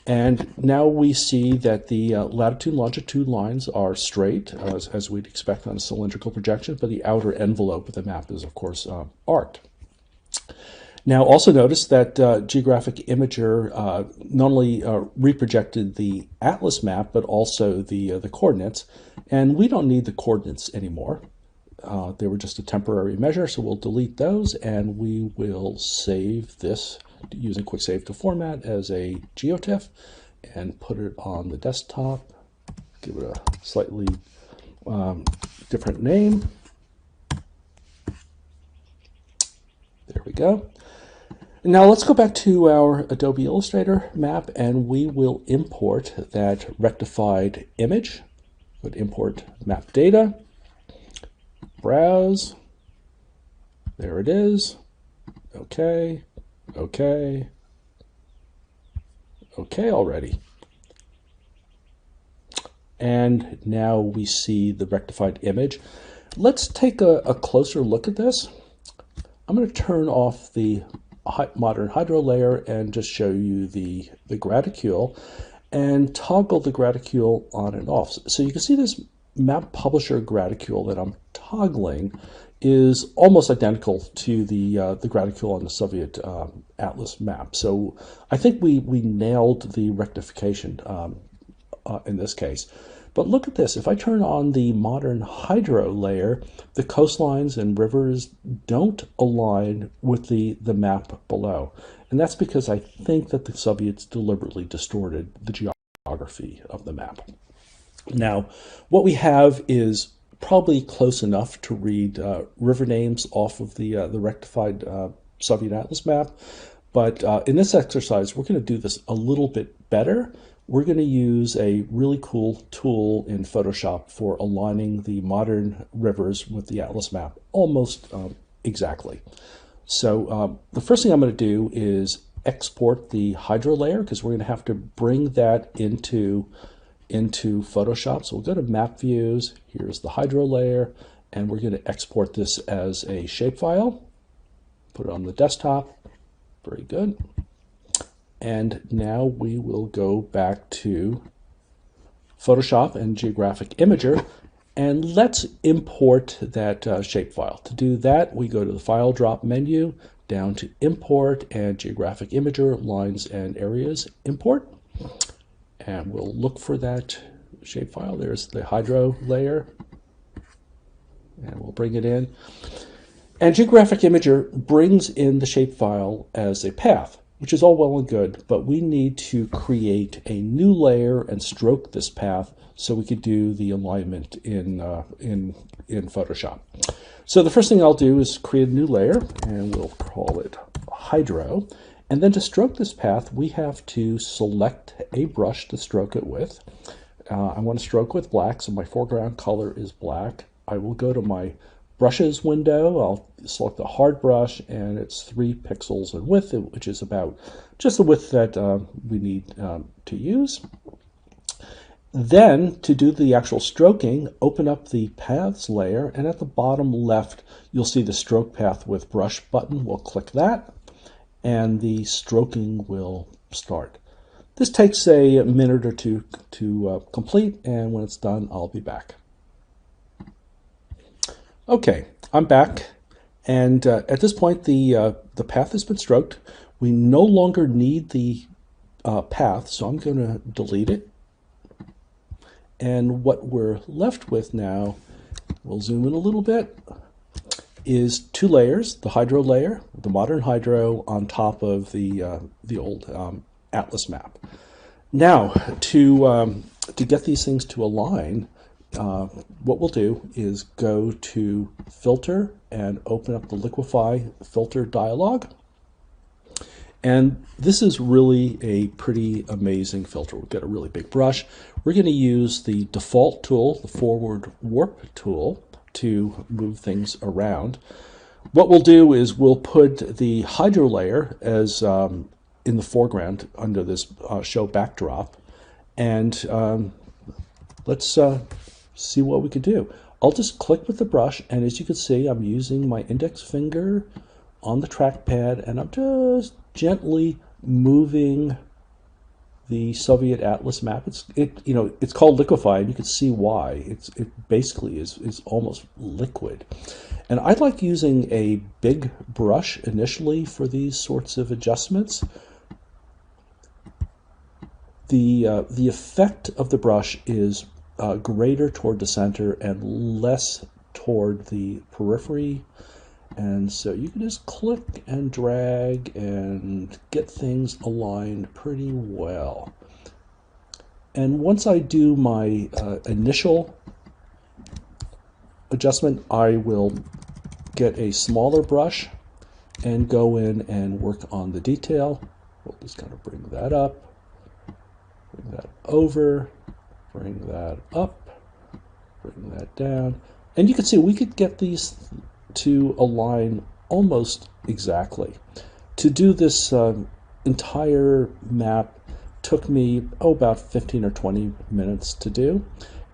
And now we see that the latitude and longitude lines are straight, as we'd expect on a cylindrical projection, but the outer envelope of the map is, of course, arced. Now, also notice that Geographic Imager not only reprojected the atlas map, but also the coordinates. And we don't need the coordinates anymore. They were just a temporary measure, so we'll delete those, and we will save this using Quick Save to Format as a GeoTIFF and put it on the desktop. Give it a slightly different name. There we go. Now let's go back to our Adobe Illustrator map, and we will import that rectified image. Would import map data, browse, there it is, okay, okay, okay already. And now we see the rectified image. Let's take a closer look at this. I'm going to turn off the modern hydro layer and just show you the graticule and toggle the graticule on and off. So you can see this map publisher graticule that I'm toggling is almost identical to the graticule on the Soviet Atlas map. So I think we nailed the rectification in this case. But look at this. If I turn on the modern hydro layer, the coastlines and rivers don't align with the map below. And that's because I think that the Soviets deliberately distorted the geography of the map. Now, what we have is probably close enough to read river names off of the rectified Soviet Atlas map. But in this exercise, we're going to do this a little bit better. We're going to use a really cool tool in Photoshop for aligning the modern rivers with the Atlas map almost exactly. So the first thing I'm going to do is export the hydro layer, because we're going to have to bring that into Photoshop. So we'll go to Map Views. Here's the hydro layer, and we're going to export this as a shapefile. Put it on the desktop. Very good. And now we will go back to Photoshop and Geographic Imager, and let's import that shapefile. To do that, we go to the File Drop menu, down to Import, and Geographic Imager, Lines and Areas, Import. And we'll look for that shapefile. There's the hydro layer, and we'll bring it in. And Geographic Imager brings in the shapefile as a path, which is all well and good, but we need to create a new layer and stroke this path so we could do the alignment in Photoshop. So the first thing I'll do is create a new layer, and we'll call it Hydro. And then to stroke this path, we have to select a brush to stroke it with. I want to stroke with black, so my foreground color is black. I will go to my brushes window. I'll select the hard brush, and it's 3 pixels in width, which is about just the width that we need to use. Then, to do the actual stroking, open up the paths layer, and at the bottom left, you'll see the stroke path with brush button. We'll click that, and the stroking will start. This takes a minute or two to complete, and when it's done, I'll be back. Okay, I'm back, and at this point, the path has been stroked. We no longer need the path, so I'm going to delete it. And what we're left with now, we'll zoom in a little bit, is 2 layers: the hydro layer, the modern hydro, on top of the old atlas map. Now, to get these things to align, what we'll do is go to Filter and open up the Liquify Filter dialog. And this is really a pretty amazing filter. We've got a really big brush. We're going to use the default tool, the forward warp tool, to move things around. What we'll do is we'll put the hydro layer as in the foreground under this show backdrop, and let's see what we can do. I'll just click with the brush, and as you can see, I'm using my index finger on the trackpad, and I'm just gently moving the Soviet Atlas map. It's called Liquify, and you can see why. It basically is almost liquid. And I like using a big brush initially for these sorts of adjustments. The effect of the brush is greater toward the center and less toward the periphery. And so you can just click and drag and get things aligned pretty well. And once I do my initial adjustment, I will get a smaller brush and go in and work on the detail. We'll just kind of bring that up, bring that over, bring that up, bring that down. And you can see we could get these to align almost exactly. To do this entire map took me about 15 or 20 minutes to do,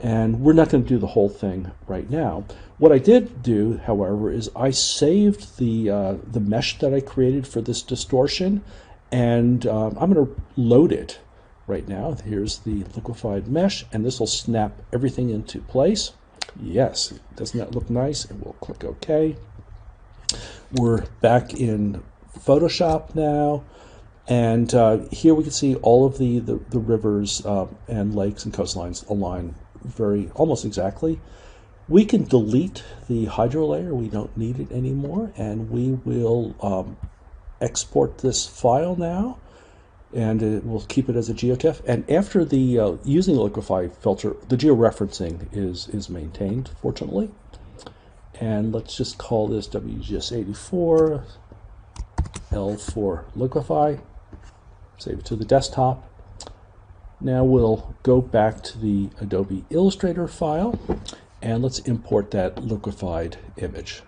and we're not going to do the whole thing right now. What I did do, however, is I saved the mesh that I created for this distortion, and I'm going to load it right now. Here's the liquefied mesh, and this will snap everything into place. Yes, doesn't that look nice? And we'll click OK. We're back in Photoshop now, and here we can see all of the rivers and lakes and coastlines align almost exactly. We can delete the hydro layer. We don't need it anymore, and we will export this file now, and we'll keep it as a GeoTIFF. And after the using the Liquify filter, the georeferencing is maintained, fortunately. And let's just call this WGS84 L for Liquify. Save it to the desktop. Now we'll go back to the Adobe Illustrator file, and let's import that liquefied image.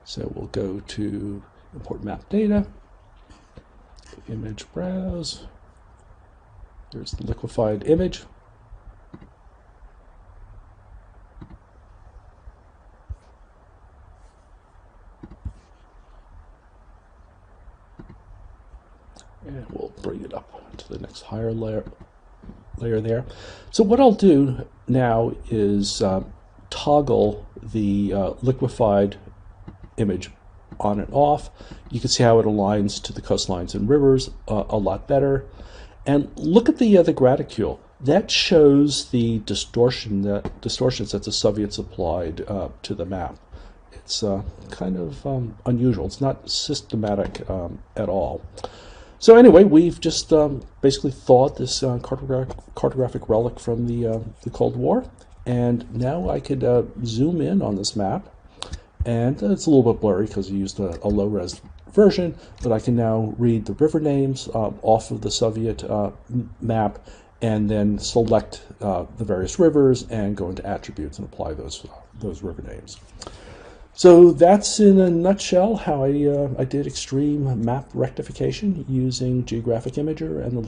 So we'll go to Import Map Data, Image Browse. There's the liquefied image. And we'll bring it up to the next higher layer there. So what I'll do now is toggle the liquefied image on and off. You can see how it aligns to the coastlines and rivers a lot better. And look at the graticule. That shows the distortions that the Soviets applied to the map. It's kind of unusual. It's not systematic at all. So anyway, we've just basically thawed this cartographic relic from the Cold War, and now I could zoom in on this map, and it's a little bit blurry because we used a low-res version, but I can now read the river names off of the Soviet map, and then select the various rivers and go into attributes and apply those river names. So that's in a nutshell how I did extreme map rectification using Geographic Imager and the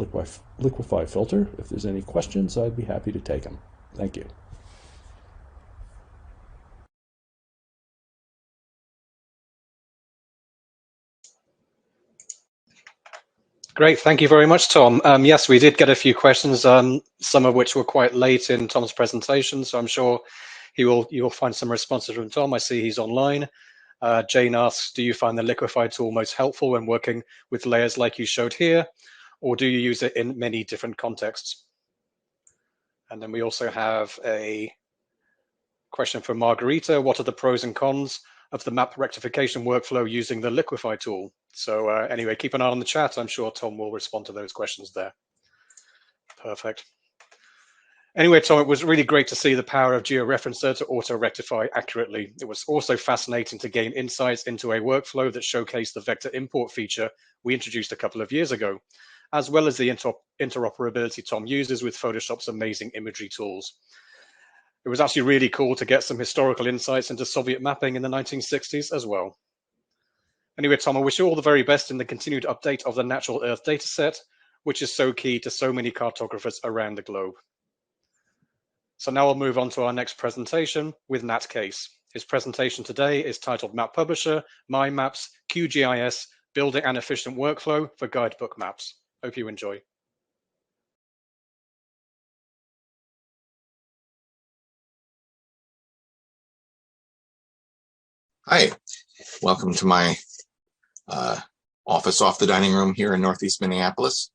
Liquify filter. If there's any questions, I'd be happy to take them. Thank you. Great, thank you very much, Tom. Yes, we did get a few questions, some of which were quite late in Tom's presentation, so I'm sure you will find some responses from Tom. I see he's online. Jane asks, do you find the Liquify tool most helpful when working with layers like you showed here, or do you use it in many different contexts? And then we also have a question from Margarita. What are the pros and cons of the map rectification workflow using the Liquify tool? So anyway, keep an eye on the chat. I'm sure Tom will respond to those questions there. Perfect. Anyway, Tom, it was really great to see the power of GeoReferencer to auto-rectify accurately. It was also fascinating to gain insights into a workflow that showcased the vector import feature we introduced a couple of years ago, as well as the interoperability Tom uses with Photoshop's amazing imagery tools. It was actually really cool to get some historical insights into Soviet mapping in the 1960s as well. Anyway, Tom, I wish you all the very best in the continued update of the Natural Earth dataset, which is so key to so many cartographers around the globe. So now I'll move on to our next presentation with Nat Case. His presentation today is titled Map Publisher, My Maps, QGIS, Building an Efficient Workflow for Guidebook Maps. Hope you enjoy. Hi, welcome to my office off the dining room here in Northeast Minneapolis.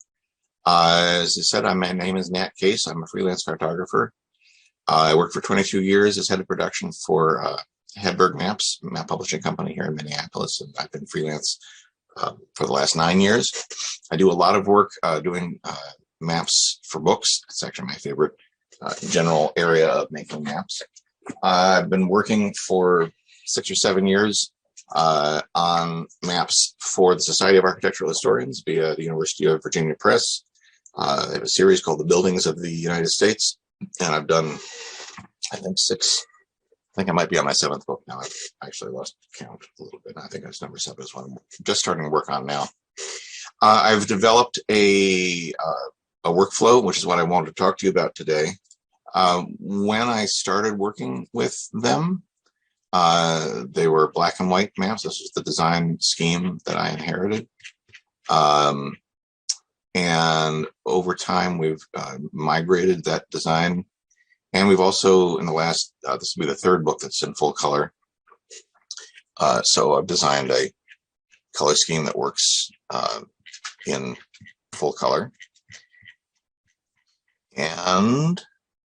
As I said, my name is Nat Case. I'm a freelance cartographer. I worked for 22 years as head of production for Hedberg Maps, map publishing company here in Minneapolis, and I've been freelance for the last 9 years. I do a lot of work doing maps for books. It's actually my favorite general area of making maps. I've been working for 6 or 7 years on maps for the Society of Architectural Historians via the University of Virginia Press. They have a series called The Buildings of the United States, and I've done, I think, 6. I think I might be on my 7th book now. I've actually lost count a little bit. I think it's number 7 is what I'm just starting to work on now. I've developed a workflow, which is what I wanted to talk to you about today. When I started working with them, they were black and white maps. This was the design scheme that I inherited. And over time, we've migrated that design. And we've also, in the last, this will be the 3rd book that's in full color. So I've designed a color scheme that works in full color. And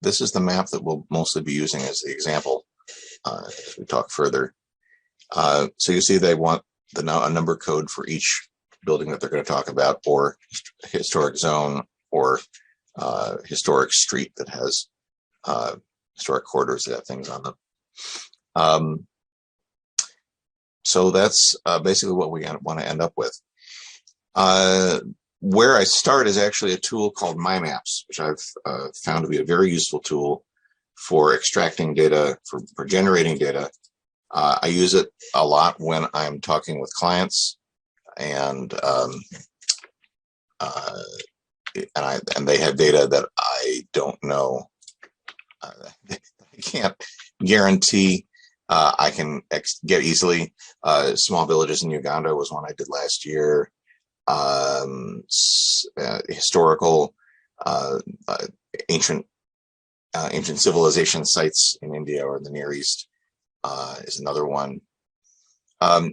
this is the map that we'll mostly be using as the example as we talk further. So you see they want a number code for each building that they're going to talk about, or historic zone, or historic street that has historic corridors that have things on them. So that's basically what we want to end up with. Where I start is actually a tool called My Maps, which I've found to be a very useful tool for extracting data, for generating data. I use it a lot when I'm talking with clients, and they have data that I don't know. I can't guarantee I can get easily. Small villages in Uganda was one I did last year. Historical ancient civilization sites in India or in the Near East is another one.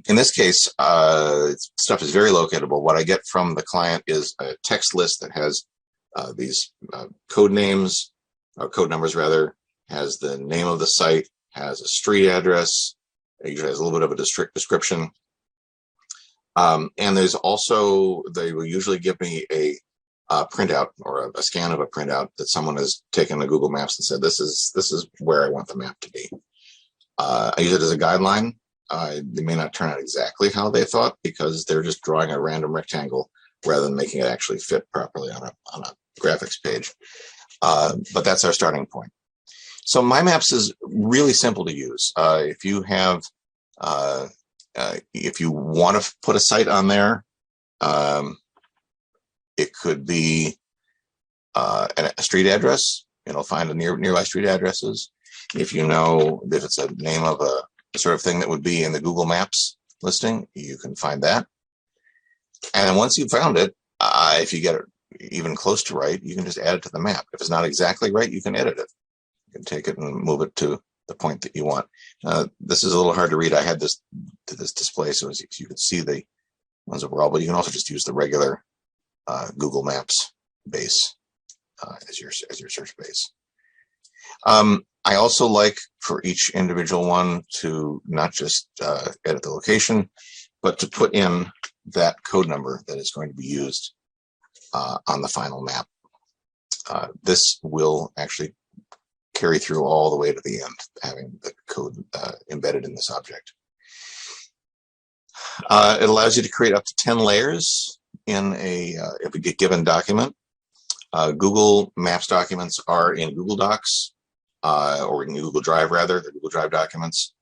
In this case, stuff is very locatable. What I get from the client is a text list that has these code names, or code numbers rather, has the name of the site, has a street address, it usually has a little bit of a description. And there's also, they will usually give me a printout or a scan of a printout that someone has taken to Google Maps and said, this is where I want the map to be. I use it as a guideline. They may not turn out exactly how they thought, because they're just drawing a random rectangle rather than making it actually fit properly on a graphics page. But that's our starting point. So My Maps is really simple to use. If you have If you want to put a site on there, it could be a street address. It'll find the nearby street addresses. If you know that it's a name of a sort of thing that would be in the Google Maps listing, you can find that. And then once you've found it, if you get it even close to right, you can just add it to the map. If it's not exactly right, you can edit it. You can take it and move it to the point that you want. This is a little hard to read. I had this display so you could see the ones overall, but you can also just use the regular Google Maps base as your search base. I also like for each individual one to not just edit the location, but to put in that code number that is going to be used on the final map. This will actually carry through all the way to the end, having the code embedded in this object. It allows you to create up to 10 layers in a given document. Google Maps documents are in Google Docs, or in Google Drive rather, they're Google Drive documents.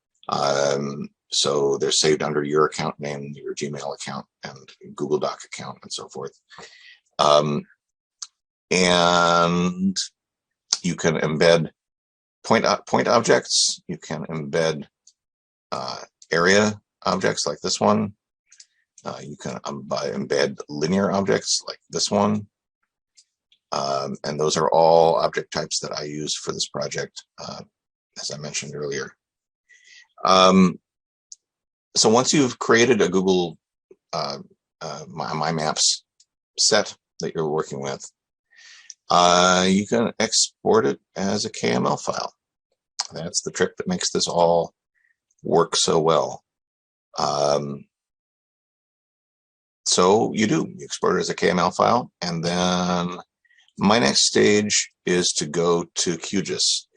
So they're saved under your account name, your Gmail account, and Google Doc account, and so forth. And you can embed point objects. You can embed area objects like this one. You can embed linear objects like this one. And those are all object types that I use for this project, as I mentioned earlier. So once you've created a Google My Maps set that you're working with, you can export it as a KML file. That's the trick that makes this all work so well. So you export it as a KML file, and then my next stage is to go to QGIS.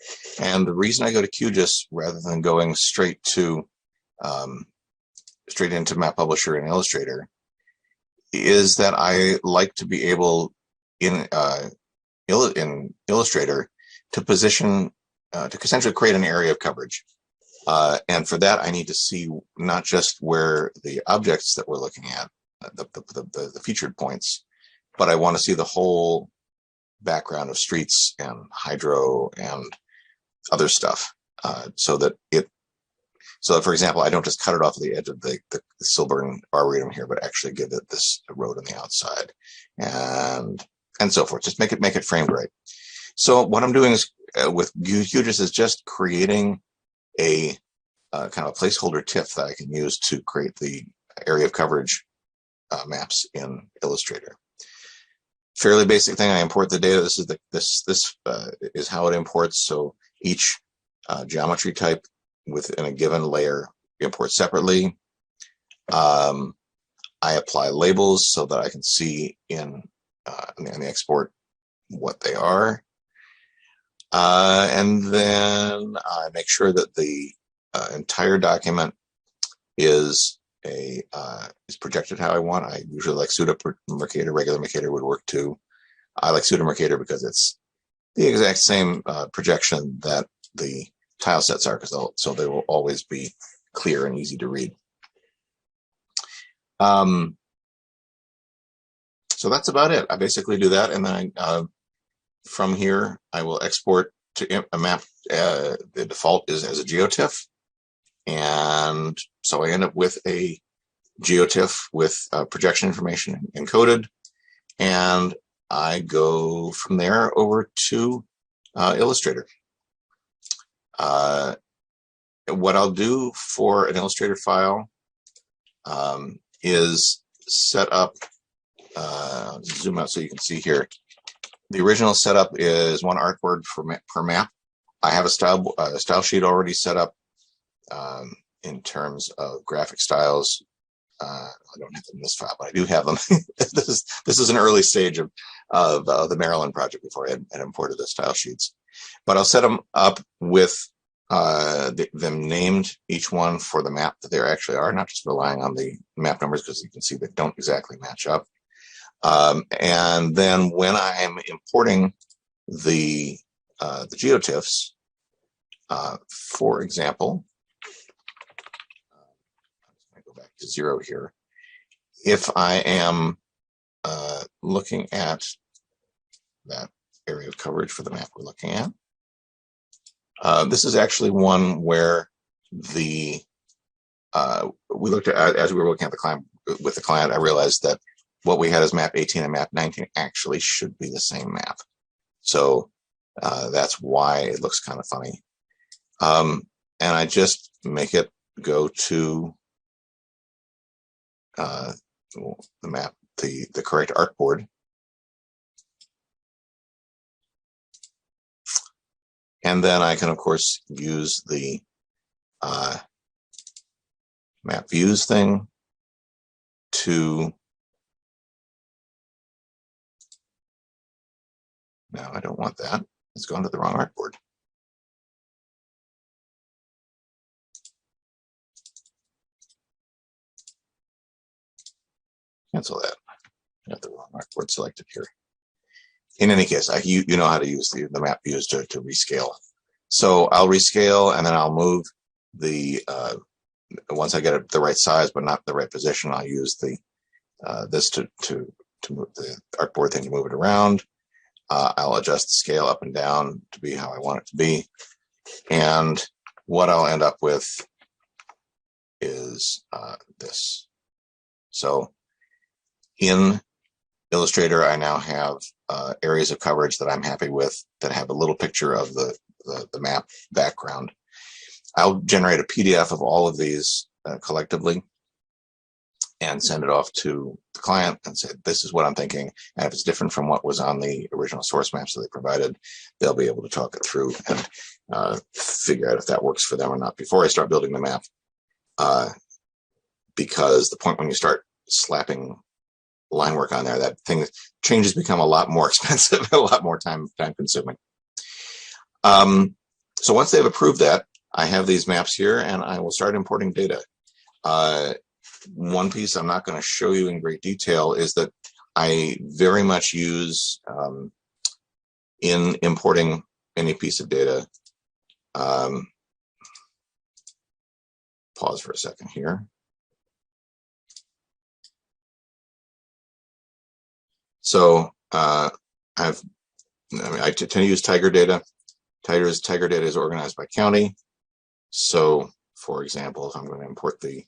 And the reason I go to QGIS rather than going straight into Map Publisher and Illustrator is that I like to be able in Illustrator to position, to essentially create an area of coverage. And for that, I need to see not just where the objects that we're looking at, the featured points, but I want to see the whole background of streets and hydro and other stuff, so that for example, I don't just cut it off the edge of the Silburn Arboretum here, but actually give it this road on the outside, and so forth. Just make it framed right. So what I'm doing is with QGIS is just creating a kind of a placeholder TIFF that I can use to create the area of coverage maps in Illustrator. Fairly basic thing. I import the data. This is how it imports. So each geometry type within a given layer imports separately. I apply labels so that I can see in the export what they are, and then I make sure that the entire document is projected how I want. I usually like pseudo Mercator. Regular Mercator would work too. I like pseudo Mercator because it's the exact same projection that the tile sets are, so they will always be clear and easy to read. So that's about it. I basically do that, and then from here I will export to a map. The default is as a GeoTIFF, and so I end up with a GeoTIFF with projection information encoded, and I go from there over to Illustrator. What I'll do for an Illustrator file is set up, zoom out so you can see here. The original setup is one artboard per map. I have a style sheet already set up in terms of graphic styles. I don't have them in this file, but I do have them. This is an early stage of the Maryland project before I had imported the style sheets. But I'll set them up with them named, each one for the map that they actually are, not just relying on the map numbers, because you can see they don't exactly match up. And then when I'm importing the GeoTIFFs, for example, 0 here. If I am looking at that area of coverage for the map we're looking at, this is actually one where the we looked at, as we were looking at the client with the client, I realized that what we had as map 18 and map 19 actually should be the same map. So that's why it looks kind of funny. And I just make it go to the map, the correct artboard. And then I can, of course, use the map views thing to, no, I don't want that. It's going to the wrong artboard. Cancel that. I got the wrong artboard selected here. In any case, you know how to use the map views to rescale. So I'll rescale, and then I'll move the, once I get it the right size but not the right position, I'll use the this to move the artboard thing to move it around. I'll adjust the scale up and down to be how I want it to be. And what I'll end up with is this. So in Illustrator, I now have areas of coverage that I'm happy with that have a little picture of the map background. I'll generate a PDF of all of these collectively and send it off to the client and say, this is what I'm thinking. And if it's different from what was on the original source maps that they provided, they'll be able to talk it through and figure out if that works for them or not before I start building the map. Because the point when you start slapping line work on there, that thing changes become a lot more expensive, a lot more time consuming. So once they've approved that, I have these maps here and I will start importing data. One piece I'm not going to show you in great detail is that I very much use in importing any piece of data. Pause for a second here. So I tend to use Tiger data. Tiger data is organized by county. So, for example, if I'm going to import the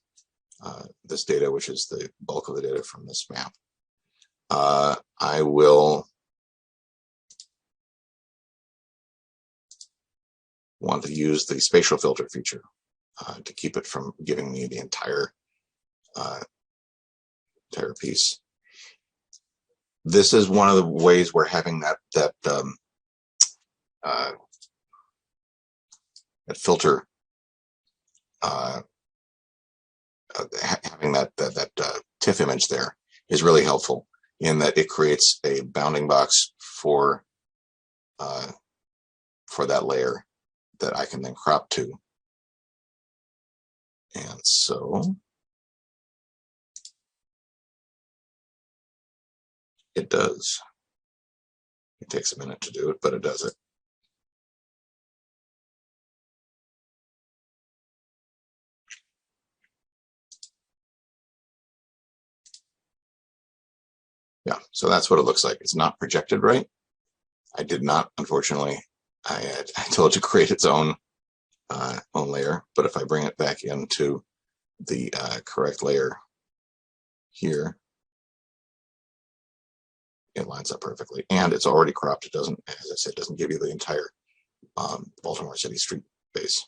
this data, which is the bulk of the data from this map, I will want to use the spatial filter feature to keep it from giving me the entire piece. This is one of the ways we're having that filter, having that TIFF image there is really helpful in that it creates a bounding box for that layer that I can then crop to. And so it does. It takes a minute to do it, but it does it. Yeah, so that's what it looks like. It's not projected right. I did not, unfortunately. I told it to create its own layer, but if I bring it back into the correct layer here, it lines up perfectly, and it's already cropped. It doesn't, as I said, doesn't give you the entire Baltimore City street base.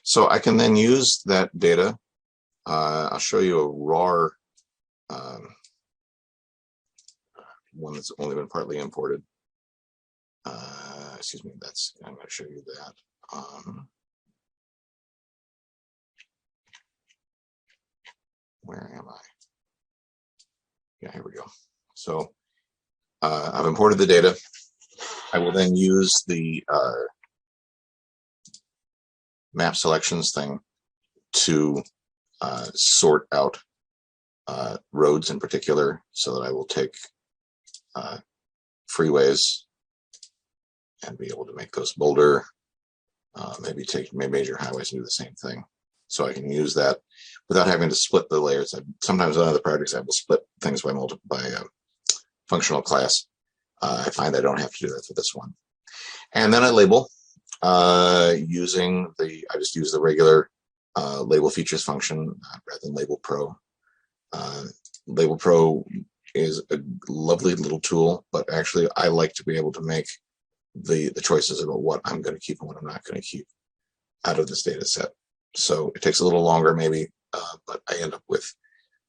So I can then use that data. I'll show you a raw one that's only been partly imported. Excuse me, I'm going to show you that. Where am I? Yeah, here we go. So I've imported the data. I will then use the map selections thing to sort out roads in particular, so that I will take freeways and be able to make those bolder. Maybe take major highways and do the same thing. so I can use that without having to split the layers. Sometimes on other projects I will split things by functional class. I find I don't have to do that for this one. And then I label I just use the regular label features function rather than Label Pro. Label Pro is a lovely little tool, but actually I like to be able to make the choices about what I'm going to keep and what I'm not going to keep out of this data set. So it takes a little longer maybe, but I end up with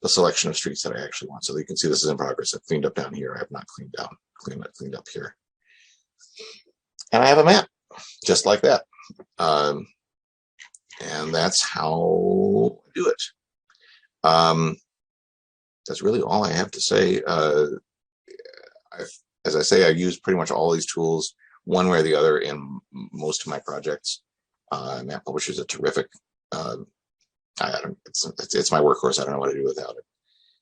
the selection of streets that I actually want. So you can see this is in progress. I've cleaned up down here. I have not cleaned up here. And I have a map just like that. And that's how I do it. That's really all I have to say. As I say, I use pretty much all these tools one way or the other in most of my projects. Map Publisher is a terrific. It's my workhorse. I don't know what to do without it.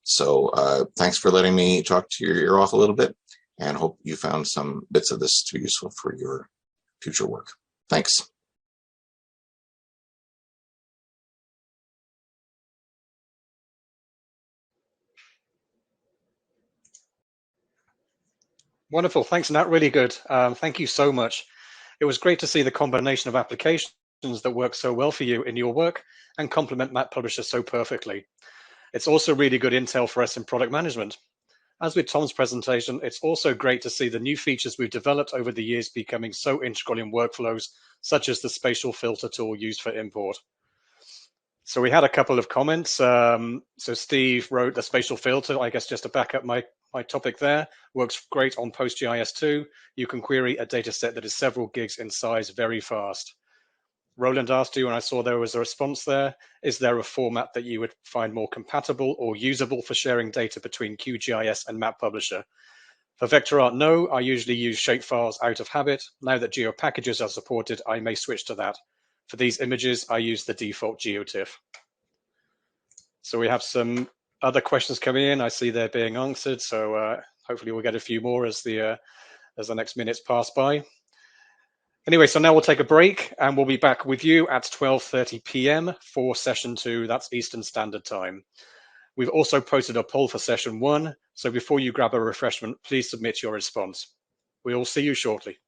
So thanks for letting me talk to your ear off a little bit, and hope you found some bits of this to be useful for your future work. Thanks. Wonderful. Thanks, Nat. Really good. Thank you so much. It was great to see the combination of applications that work so well for you in your work and complement Map Publisher so perfectly. It's also really good intel for us in product management. As with Tom's presentation, it's also great to see the new features we've developed over the years becoming so integral in workflows, such as the spatial filter tool used for import. So we had a couple of comments. So Steve wrote the spatial filter, I guess just to back up my topic there, works great on PostGIS2. You can query a data set that is several gigs in size very fast. Roland asked you, and I saw there was a response there, is there a format that you would find more compatible or usable for sharing data between QGIS and Map Publisher? For vector art, no, I usually use shapefiles out of habit. Now that GeoPackages are supported, I may switch to that. For these images, I use the default GeoTIFF. So we have some other questions coming in. I see they're being answered, so hopefully we'll get a few more as the next minutes pass by. Anyway, so now we'll take a break and we'll be back with you at 12:30 p.m. for session 2. That's Eastern Standard Time. We've also posted a poll for session 1. So before you grab a refreshment, please submit your response. We will see you shortly.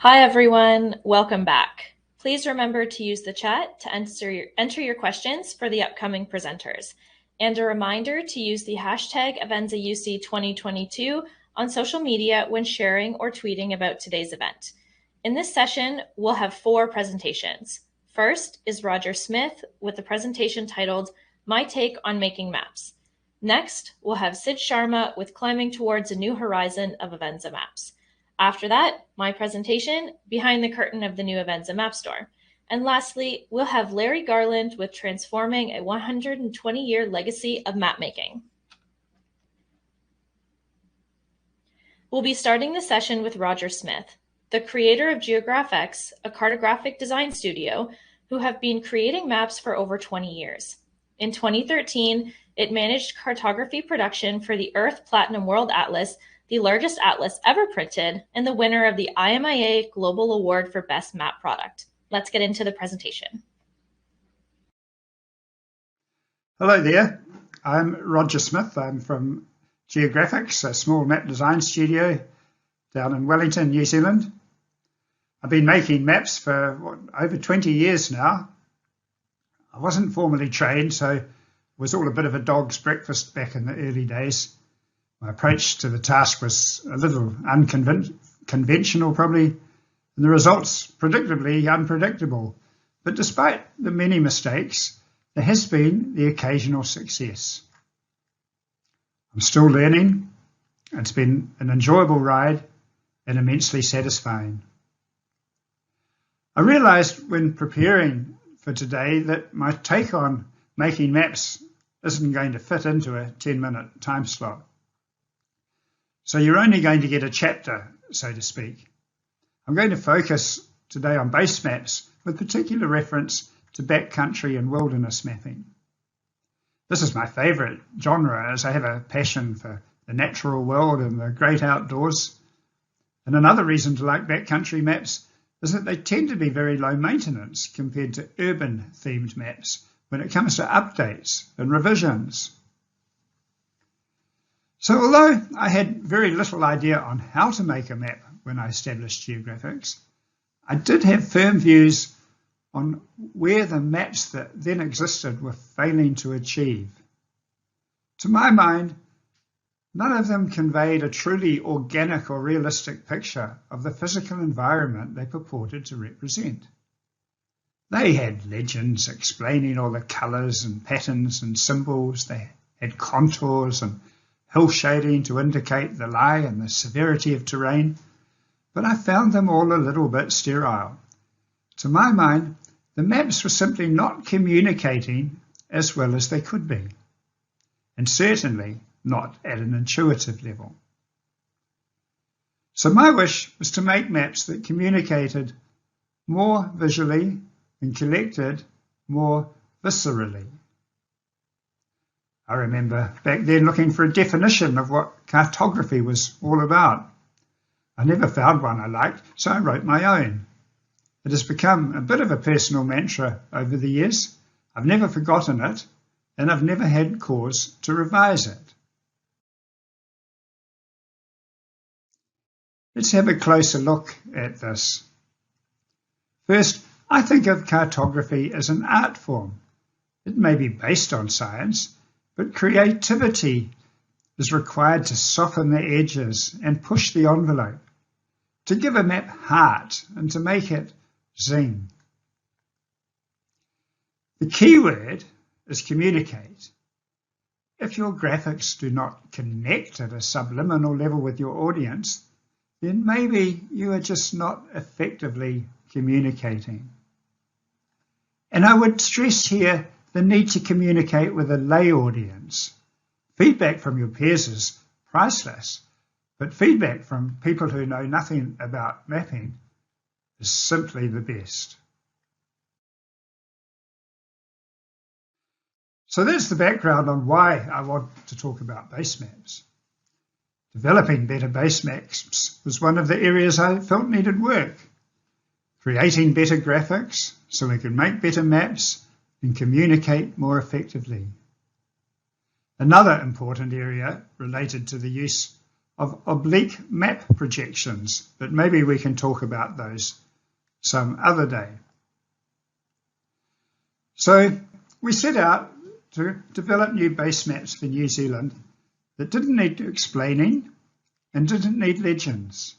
Hi everyone, welcome back. Please remember to use the chat to enter your questions for the upcoming presenters. And a reminder to use the hashtag AvenzaUC 2022 on social media when sharing or tweeting about today's event. In this session, we'll have 4 presentations. First is Roger Smith with a presentation titled My Take on Making Maps. Next, we'll have Sid Sharma with Climbing Towards a New Horizon of Avenza Maps. After that, my presentation, Behind the Curtain of the New Avenza Map Store. And lastly, we'll have Larry Garland with Transforming a 120-Year Legacy of Mapmaking. We'll be starting the session with Roger Smith, the creator of GeographX, a cartographic design studio, who have been creating maps for over 20 years. In 2013, it managed cartography production for the Earth Platinum World Atlas, the largest atlas ever printed, and the winner of the IMIA Global Award for Best Map Product. Let's get into the presentation. Hello there, I'm Roger Smith. I'm from GeographX, a small map design studio down in Wellington, New Zealand. I've been making maps for over 20 years now. I wasn't formally trained, so it was all a bit of a dog's breakfast back in the early days. My approach to the task was a little unconventional probably, and the results predictably unpredictable. But despite the many mistakes, there has been the occasional success. I'm still learning. It's been an enjoyable ride and immensely satisfying. I realized when preparing for today that my take on making maps isn't going to fit into a 10-minute time slot. So you're only going to get a chapter, so to speak. I'm going to focus today on base maps with particular reference to backcountry and wilderness mapping. This is my favourite genre, as I have a passion for the natural world and the great outdoors. And another reason to like backcountry maps is that they tend to be very low maintenance compared to urban themed maps when it comes to updates and revisions. So although I had very little idea on how to make a map when I established GeographX, I did have firm views on where the maps that then existed were failing to achieve. To my mind, none of them conveyed a truly organic or realistic picture of the physical environment they purported to represent. They had legends explaining all the colours and patterns and symbols. They had contours and hill shading to indicate the lie and the severity of terrain, but I found them all a little bit sterile. To my mind, the maps were simply not communicating as well as they could be, and certainly not at an intuitive level. So my wish was to make maps that communicated more visually and collected more viscerally. I remember back then looking for a definition of what cartography was all about. I never found one I liked, so I wrote my own. It has become a bit of a personal mantra over the years. I've never forgotten it, and I've never had cause to revise it. Let's have a closer look at this. First, I think of cartography as an art form. It may be based on science, but creativity is required to soften the edges and push the envelope, to give a map heart and to make it zing. The key word is communicate. If your graphics do not connect at a subliminal level with your audience, then maybe you are just not effectively communicating. And I would stress here the need to communicate with a lay audience. Feedback from your peers is priceless, but feedback from people who know nothing about mapping is simply the best. So that's the background on why I want to talk about base maps. Developing better base maps was one of the areas I felt needed work. Creating better graphics so we could make better maps and communicate more effectively. Another important area related to the use of oblique map projections, but maybe we can talk about those some other day. So we set out to develop new base maps for New Zealand that didn't need explaining and didn't need legends.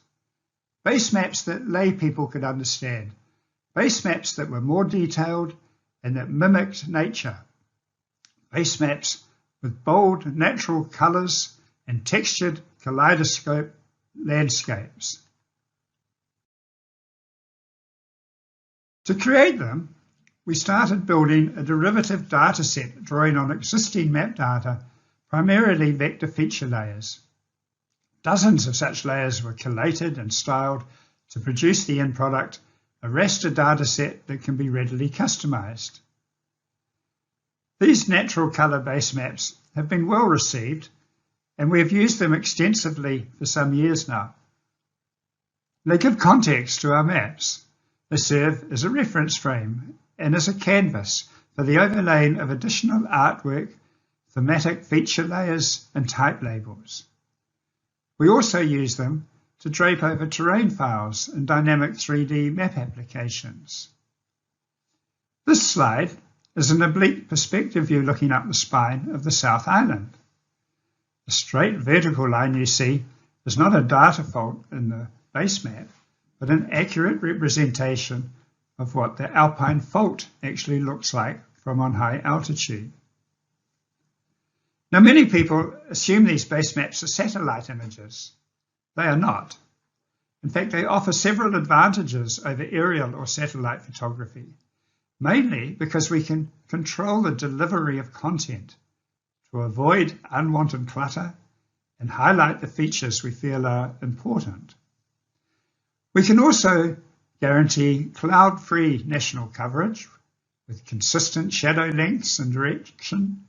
Base maps that lay people could understand. Base maps that were more detailed and that mimicked nature. Base maps with bold natural colours and textured kaleidoscope landscapes. To create them, we started building a derivative dataset drawing on existing map data, primarily vector feature layers. Dozens of such layers were collated and styled to produce the end product, a raster dataset that can be readily customized. These natural color base maps have been well received, and we have used them extensively for some years now. They give context to our maps. They serve as a reference frame and as a canvas for the overlaying of additional artwork, thematic feature layers, and type labels. We also use them to drape over terrain files and dynamic 3D map applications. This slide is an oblique perspective view looking up the spine of the South Island. The straight vertical line you see is not a data fault in the base map, but an accurate representation of what the alpine fault actually looks like from on high altitude. Now, many people assume these base maps are satellite images. They are not. In fact, they offer several advantages over aerial or satellite photography, mainly because we can control the delivery of content to avoid unwanted clutter and highlight the features we feel are important. We can also guarantee cloud-free national coverage with consistent shadow lengths and direction,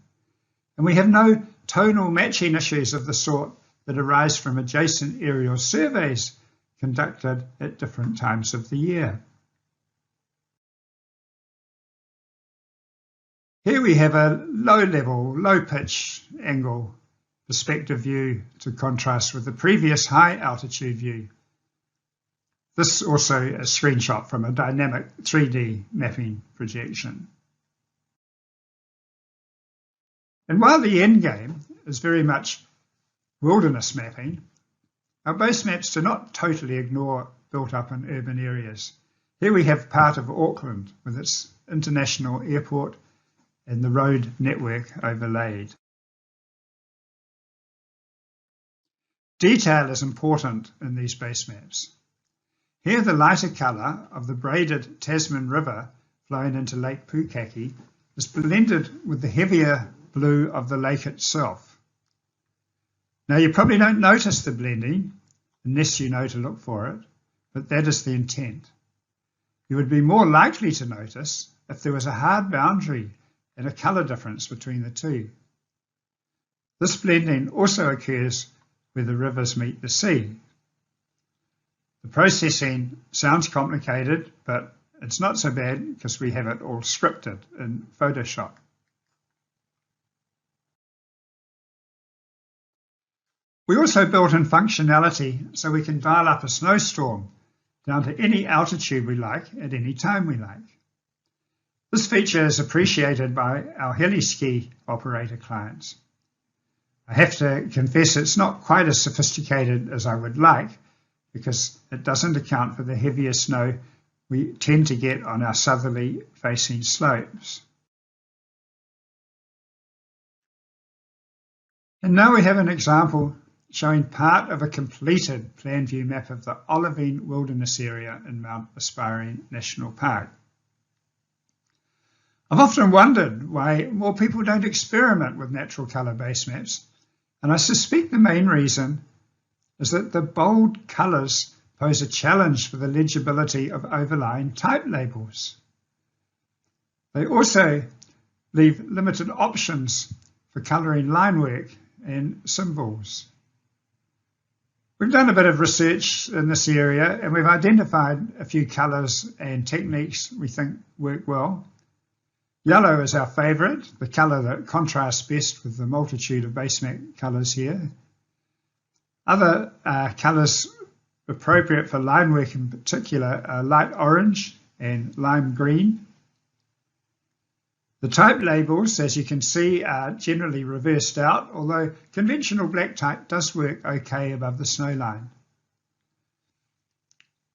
and we have no tonal matching issues of the sort that arise from adjacent aerial surveys conducted at different times of the year. Here we have a low-level, low-pitch angle perspective view to contrast with the previous high-altitude view. This is also a screenshot from a dynamic 3D mapping projection. And while the end game is very much wilderness mapping, our base maps do not totally ignore built-up and urban areas. Here we have part of Auckland with its international airport and the road network overlaid. Detail is important in these base maps. Here the lighter colour of the braided Tasman River flowing into Lake Pukaki is blended with the heavier blue of the lake itself. Now you probably don't notice the blending unless you know to look for it, but that is the intent. You would be more likely to notice if there was a hard boundary and a colour difference between the two. This blending also occurs where the rivers meet the sea. The processing sounds complicated, but it's not so bad because we have it all scripted in Photoshop. We also built in functionality so we can dial up a snowstorm down to any altitude we like at any time we like. This feature is appreciated by our heli-ski operator clients. I have to confess it's not quite as sophisticated as I would like because it doesn't account for the heavier snow we tend to get on our southerly facing slopes. And now we have an example showing part of a completed plan view map of the Olivine Wilderness Area in Mount Aspiring National Park. I've often wondered why more people don't experiment with natural colour base maps, and I suspect the main reason is that the bold colours pose a challenge for the legibility of overlying type labels. They also leave limited options for colouring line work and symbols. We've done a bit of research in this area and we've identified a few colours and techniques we think work well. Yellow is our favourite, the colour that contrasts best with the multitude of base map colours here. Other colours appropriate for line work in particular are light orange and lime green. The type labels, as you can see, are generally reversed out, although conventional black type does work okay above the snow line.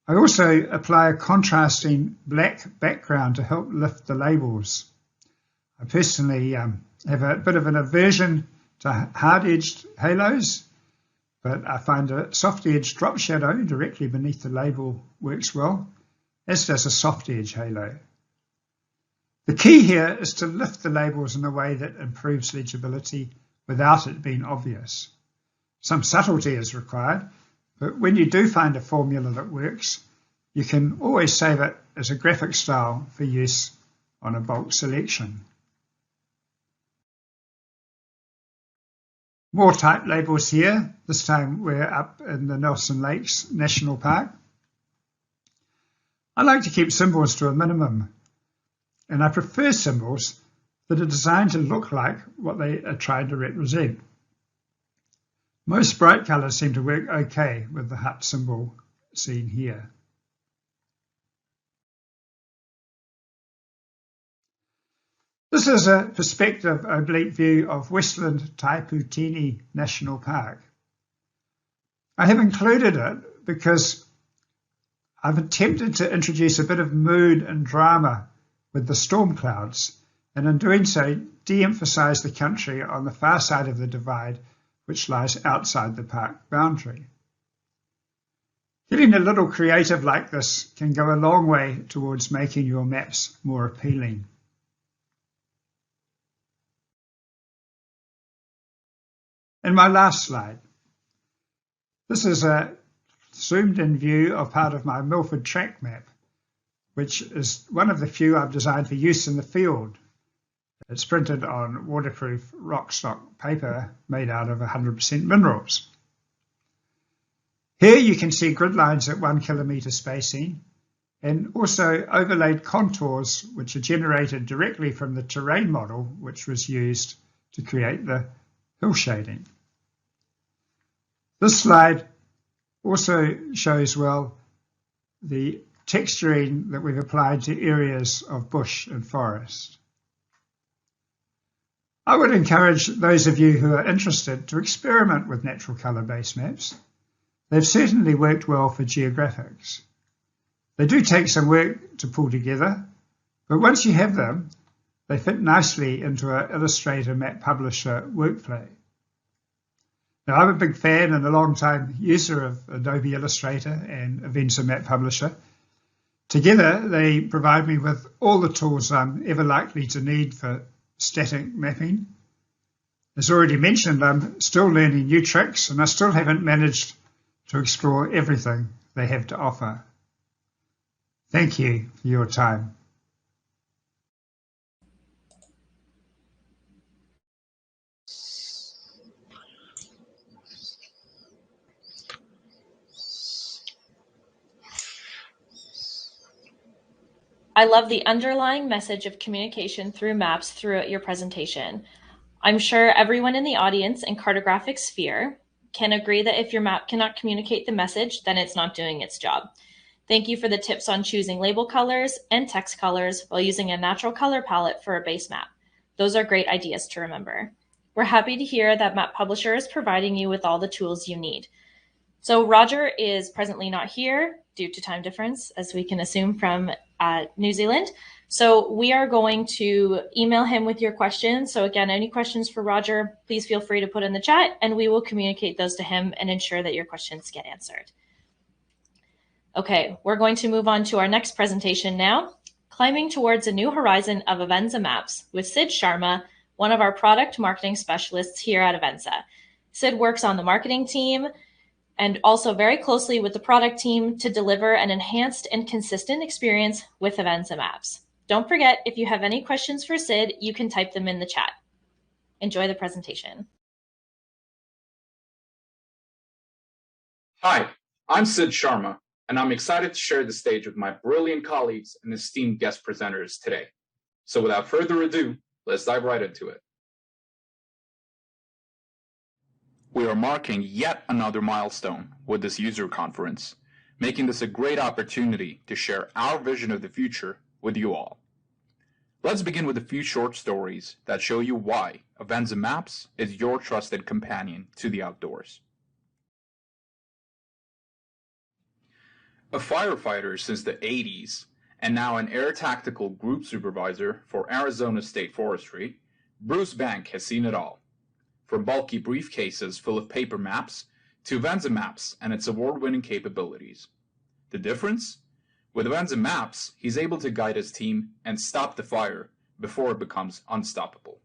I also apply a contrasting black background to help lift the labels. I personally have a bit of an aversion to hard-edged halos, but I find a soft-edge drop shadow directly beneath the label works well, as does a soft-edge halo. The key here is to lift the labels in a way that improves legibility without it being obvious. Some subtlety is required, but when you do find a formula that works, you can always save it as a graphic style for use on a bulk selection. More type labels here. This time we're up in the Nelson Lakes National Park. I like to keep symbols to a minimum, and I prefer symbols that are designed to look like what they are trying to represent. Most bright colours seem to work okay with the hut symbol seen here. This is a perspective oblique view of Westland Taiputini National Park. I have included it because I've attempted to introduce a bit of mood and drama with the storm clouds, and in doing so, de-emphasize the country on the far side of the divide, which lies outside the park boundary. Getting a little creative like this can go a long way towards making your maps more appealing. And my last slide. This is a zoomed-in view of part of my Milford track map, which is one of the few I've designed for use in the field. It's printed on waterproof rockstock paper made out of 100% minerals. Here you can see grid lines at 1 kilometre spacing, and also overlaid contours which are generated directly from the terrain model which was used to create the hill shading. This slide also shows well the texturing that we've applied to areas of bush and forest. I would encourage those of you who are interested to experiment with natural colour-based maps. They've certainly worked well for geographics. They do take some work to pull together, but once you have them, they fit nicely into an Illustrator map publisher workflow. Now, I'm a big fan and a long-time user of Adobe Illustrator and Avenza Map Publisher. Together, they provide me with all the tools I'm ever likely to need for static mapping. As already mentioned, I'm still learning new tricks, and I still haven't managed to explore everything they have to offer. Thank you for your time. I love the underlying message of communication through maps throughout your presentation. I'm sure everyone in the audience and cartographic sphere can agree that if your map cannot communicate the message, then it's not doing its job. Thank you for the tips on choosing label colors and text colors while using a natural color palette for a base map. Those are great ideas to remember. We're happy to hear that Map Publisher is providing you with all the tools you need. So Roger is presently not here due to time difference, as we can assume from New Zealand. So we are going to email him with your questions. So again, any questions for Roger, please feel free to put in the chat and we will communicate those to him and ensure that your questions get answered. Okay, we're going to move on to our next presentation now, Climbing Towards a New Horizon of Avenza Maps with Sid Sharma, one of our product marketing specialists here at Avenza. Sid works on the marketing team and also very closely with the product team to deliver an enhanced and consistent experience with Avenza Maps. Don't forget, if you have any questions for Sid, you can type them in the chat. Enjoy the presentation. Hi, I'm Sid Sharma, and I'm excited to share the stage with my brilliant colleagues and esteemed guest presenters today. So without further ado, let's dive right into it. We are marking yet another milestone with this user conference, making this a great opportunity to share our vision of the future with you all. Let's begin with a few short stories that show you why Avenza Maps is your trusted companion to the outdoors. A firefighter since the 80s, and now an air tactical group supervisor for Arizona State Forestry, Bruce Bank has seen it all. From bulky briefcases full of paper maps to Avenza Maps and its award-winning capabilities. The difference? With Avenza Maps, he's able to guide his team and stop the fire before it becomes unstoppable.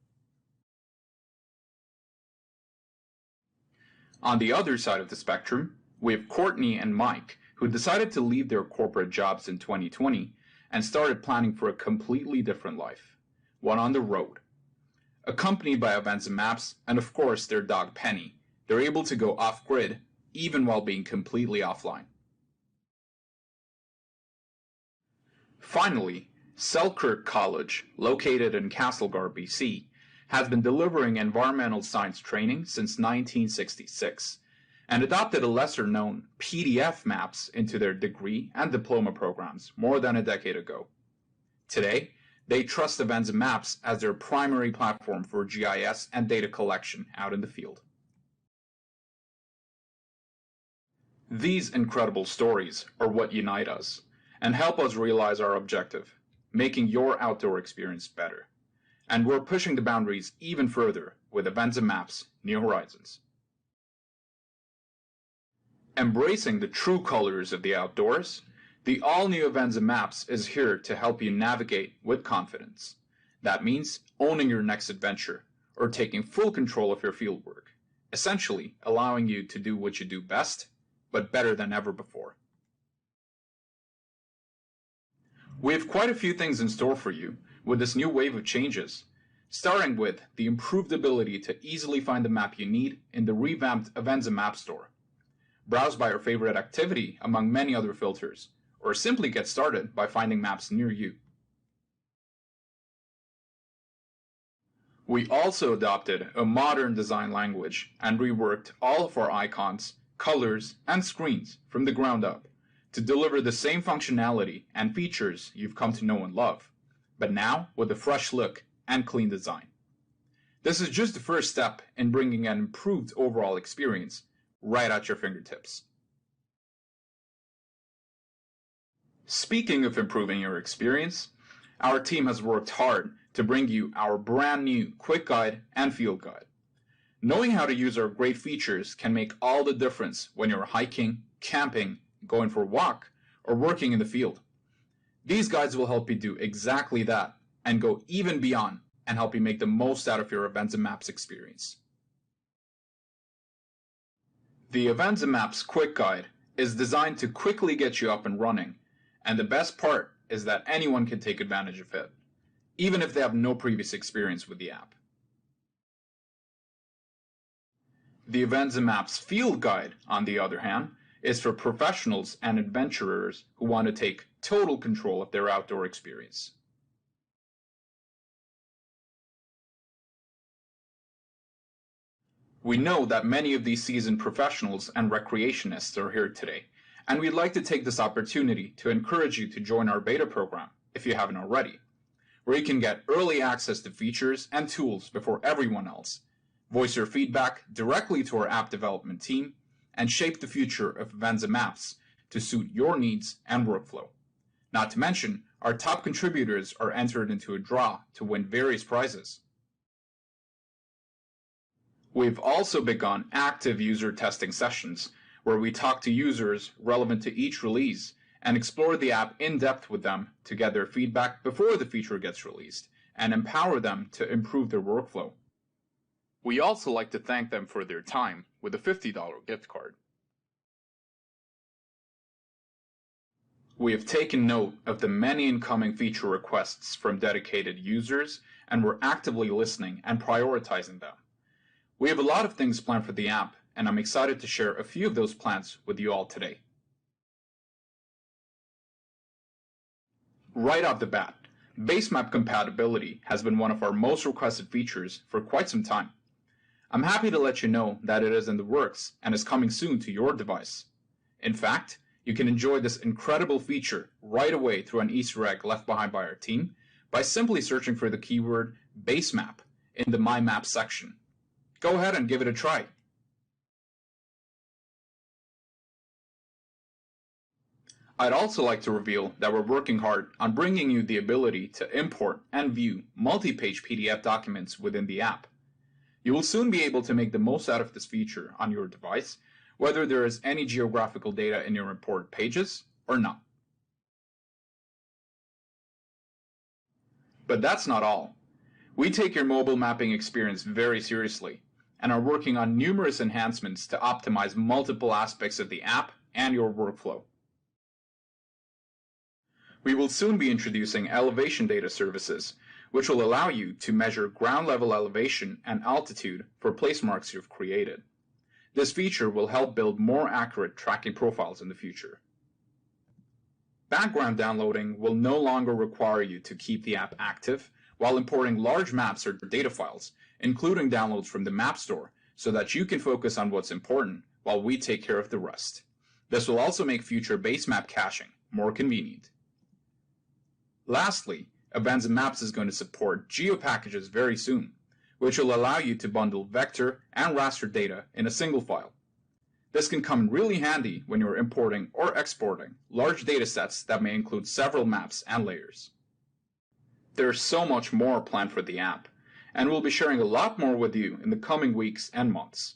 On the other side of the spectrum, we have Courtney and Mike, who decided to leave their corporate jobs in 2020 and started planning for a completely different life, one on the road. Accompanied by Avenza Maps and of course their dog Penny, they're able to go off-grid even while being completely offline. Finally, Selkirk College, located in Castlegar, BC, has been delivering environmental science training since 1966 and adopted a lesser-known PDF maps into their degree and diploma programs more than a decade ago. Today, they trust Avenza Maps as their primary platform for GIS and data collection out in the field. These incredible stories are what unite us and help us realize our objective, making your outdoor experience better. And we're pushing the boundaries even further with Avenza Maps New Horizons. Embracing the true colors of the outdoors, the all-new Avenza Maps is here to help you navigate with confidence. That means owning your next adventure or taking full control of your fieldwork, essentially allowing you to do what you do best, but better than ever before. We have quite a few things in store for you with this new wave of changes, starting with the improved ability to easily find the map you need in the revamped Avenza Map Store. Browse by your favorite activity among many other filters, or simply get started by finding maps near you. We also adopted a modern design language and reworked all of our icons, colors, and screens from the ground up to deliver the same functionality and features you've come to know and love, but now with a fresh look and clean design. This is just the first step in bringing an improved overall experience right at your fingertips. Speaking of improving your experience, our team has worked hard to bring you our brand new Quick Guide and Field Guide. Knowing how to use our great features can make all the difference when you're hiking, camping, going for a walk, or working in the field. These guides will help you do exactly that and go even beyond and help you make the most out of your Avenza Maps experience. The Avenza Maps Quick Guide is designed to quickly get you up and running, and the best part is that anyone can take advantage of it, even if they have no previous experience with the app. The Avenza Maps Field Guide, on the other hand, is for professionals and adventurers who want to take total control of their outdoor experience. We know that many of these seasoned professionals and recreationists are here today, and we'd like to take this opportunity to encourage you to join our beta program, if you haven't already, where you can get early access to features and tools before everyone else, voice your feedback directly to our app development team, and shape the future of Avenza Maps to suit your needs and workflow. Not to mention, our top contributors are entered into a draw to win various prizes. We've also begun active user testing sessions, where we talk to users relevant to each release and explore the app in depth with them to get their feedback before the feature gets released and empower them to improve their workflow. We also like to thank them for their time with a $50 gift card. We have taken note of the many incoming feature requests from dedicated users, and we're actively listening and prioritizing them. We have a lot of things planned for the app, and I'm excited to share a few of those plans with you all today. Right off the bat, base map compatibility has been one of our most requested features for quite some time. I'm happy to let you know that it is in the works and is coming soon to your device. In fact, you can enjoy this incredible feature right away through an Easter egg left behind by our team by simply searching for the keyword basemap in the My Maps section. Go ahead and give it a try. I'd also like to reveal that we're working hard on bringing you the ability to import and view multi-page PDF documents within the app. You will soon be able to make the most out of this feature on your device, whether there is any geographical data in your imported pages or not. But that's not all. We take your mobile mapping experience very seriously and are working on numerous enhancements to optimize multiple aspects of the app and your workflow. We will soon be introducing elevation data services, which will allow you to measure ground level elevation and altitude for place marks you've created. This feature will help build more accurate tracking profiles in the future. Background downloading will no longer require you to keep the app active while importing large maps or data files, including downloads from the Map Store, so that you can focus on what's important while we take care of the rest. This will also make future base map caching more convenient. Lastly, Avenza Maps is going to support geo-packages very soon, which will allow you to bundle vector and raster data in a single file. This can come in really handy when you're importing or exporting large data sets that may include several maps and layers. There's so much more planned for the app, and we'll be sharing a lot more with you in the coming weeks and months.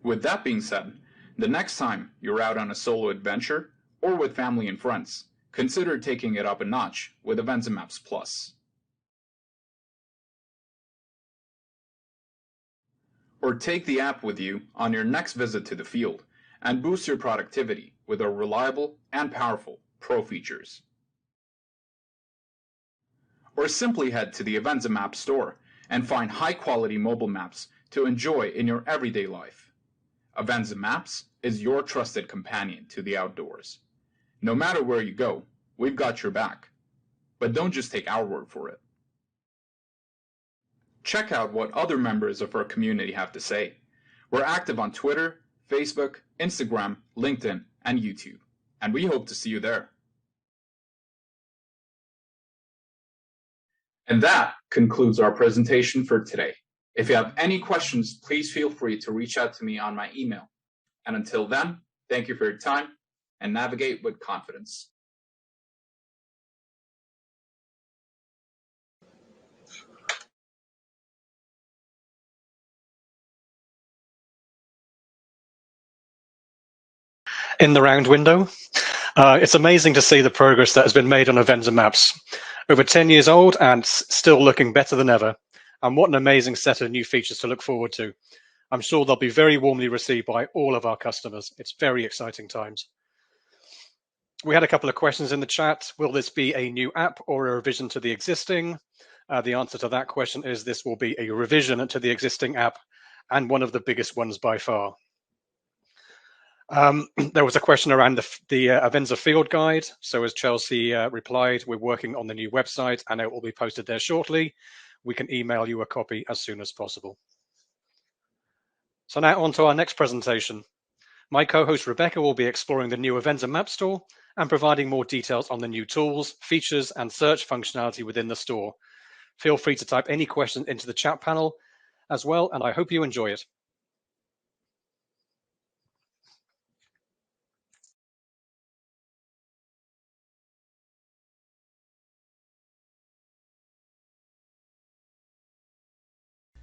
With that being said, the next time you're out on a solo adventure or with family and friends, consider taking it up a notch with Avenza Maps Plus. Or take the app with you on your next visit to the field and boost your productivity with our reliable and powerful Pro features. Or simply head to the Avenza Maps store and find high-quality mobile maps to enjoy in your everyday life. Avenza Maps is your trusted companion to the outdoors. No matter where you go, we've got your back. But don't just take our word for it. Check out what other members of our community have to say. We're active on Twitter, Facebook, Instagram, LinkedIn, and YouTube, and we hope to see you there. And that concludes our presentation for today. If you have any questions, please feel free to reach out to me on my email. And until then, thank you for your time and navigate with confidence. In the round window, it's amazing to see the progress that has been made on Avenza Maps. Over 10 years old and still looking better than ever. And what an amazing set of new features to look forward to. I'm sure they'll be very warmly received by all of our customers. It's very exciting times. We had a couple of questions in the chat. Will this be a new app or a revision to the existing? The answer to that question is this will be a revision to the existing app and one of the biggest ones by far. There was a question around the Avenza field guide. So as Chelsea replied, we're working on the new website and it will be posted there shortly. We can email you a copy as soon as possible. So now on to our next presentation. My co-host Rebecca will be exploring the new Avenza Map Store and providing more details on the new tools, features, and search functionality within the store. Feel free to type any questions into the chat panel as well, and I hope you enjoy it.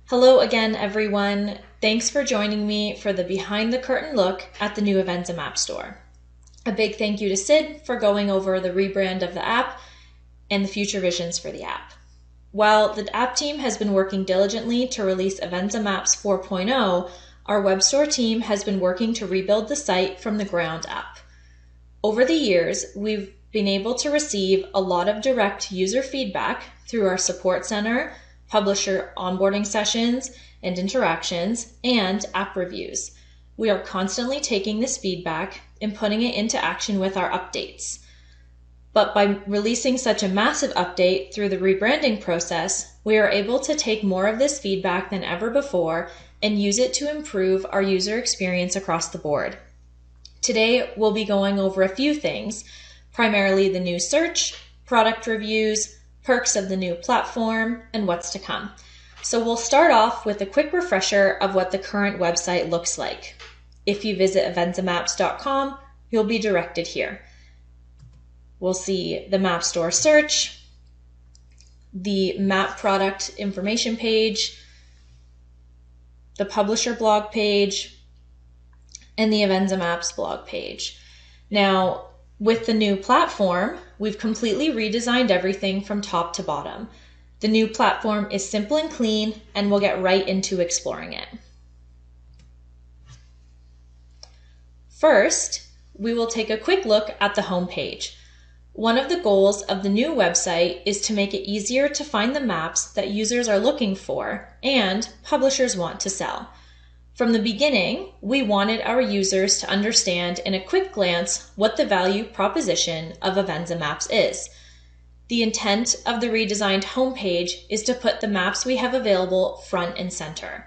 Hello again, everyone. Thanks for joining me for the behind the curtain look at the new Avenza Map Store. A big thank you to Sid for going over the rebrand of the app and the future visions for the app. While the app team has been working diligently to release Avenza Maps 4.0, our web store team has been working to rebuild the site from the ground up. Over the years, we've been able to receive a lot of direct user feedback through our support center, publisher onboarding sessions and interactions, and app reviews. We are constantly taking this feedback and putting it into action with our updates. But by releasing such a massive update through the rebranding process, we are able to take more of this feedback than ever before and use it to improve our user experience across the board. Today, we'll be going over a few things, primarily the new search, product reviews, perks of the new platform, and what's to come. So we'll start off with a quick refresher of what the current website looks like. If you visit avenzamaps.com, you'll be directed here. We'll see the Map Store search, the map product information page, the publisher blog page, and the Avenza Maps blog page. Now, with the new platform, we've completely redesigned everything from top to bottom. The new platform is simple and clean, and we'll get right into exploring it. First, we will take a quick look at the home page. One of the goals of the new website is to make it easier to find the maps that users are looking for and publishers want to sell. From the beginning, we wanted our users to understand in a quick glance what the value proposition of Avenza Maps is. The intent of the redesigned homepage is to put the maps we have available front and center.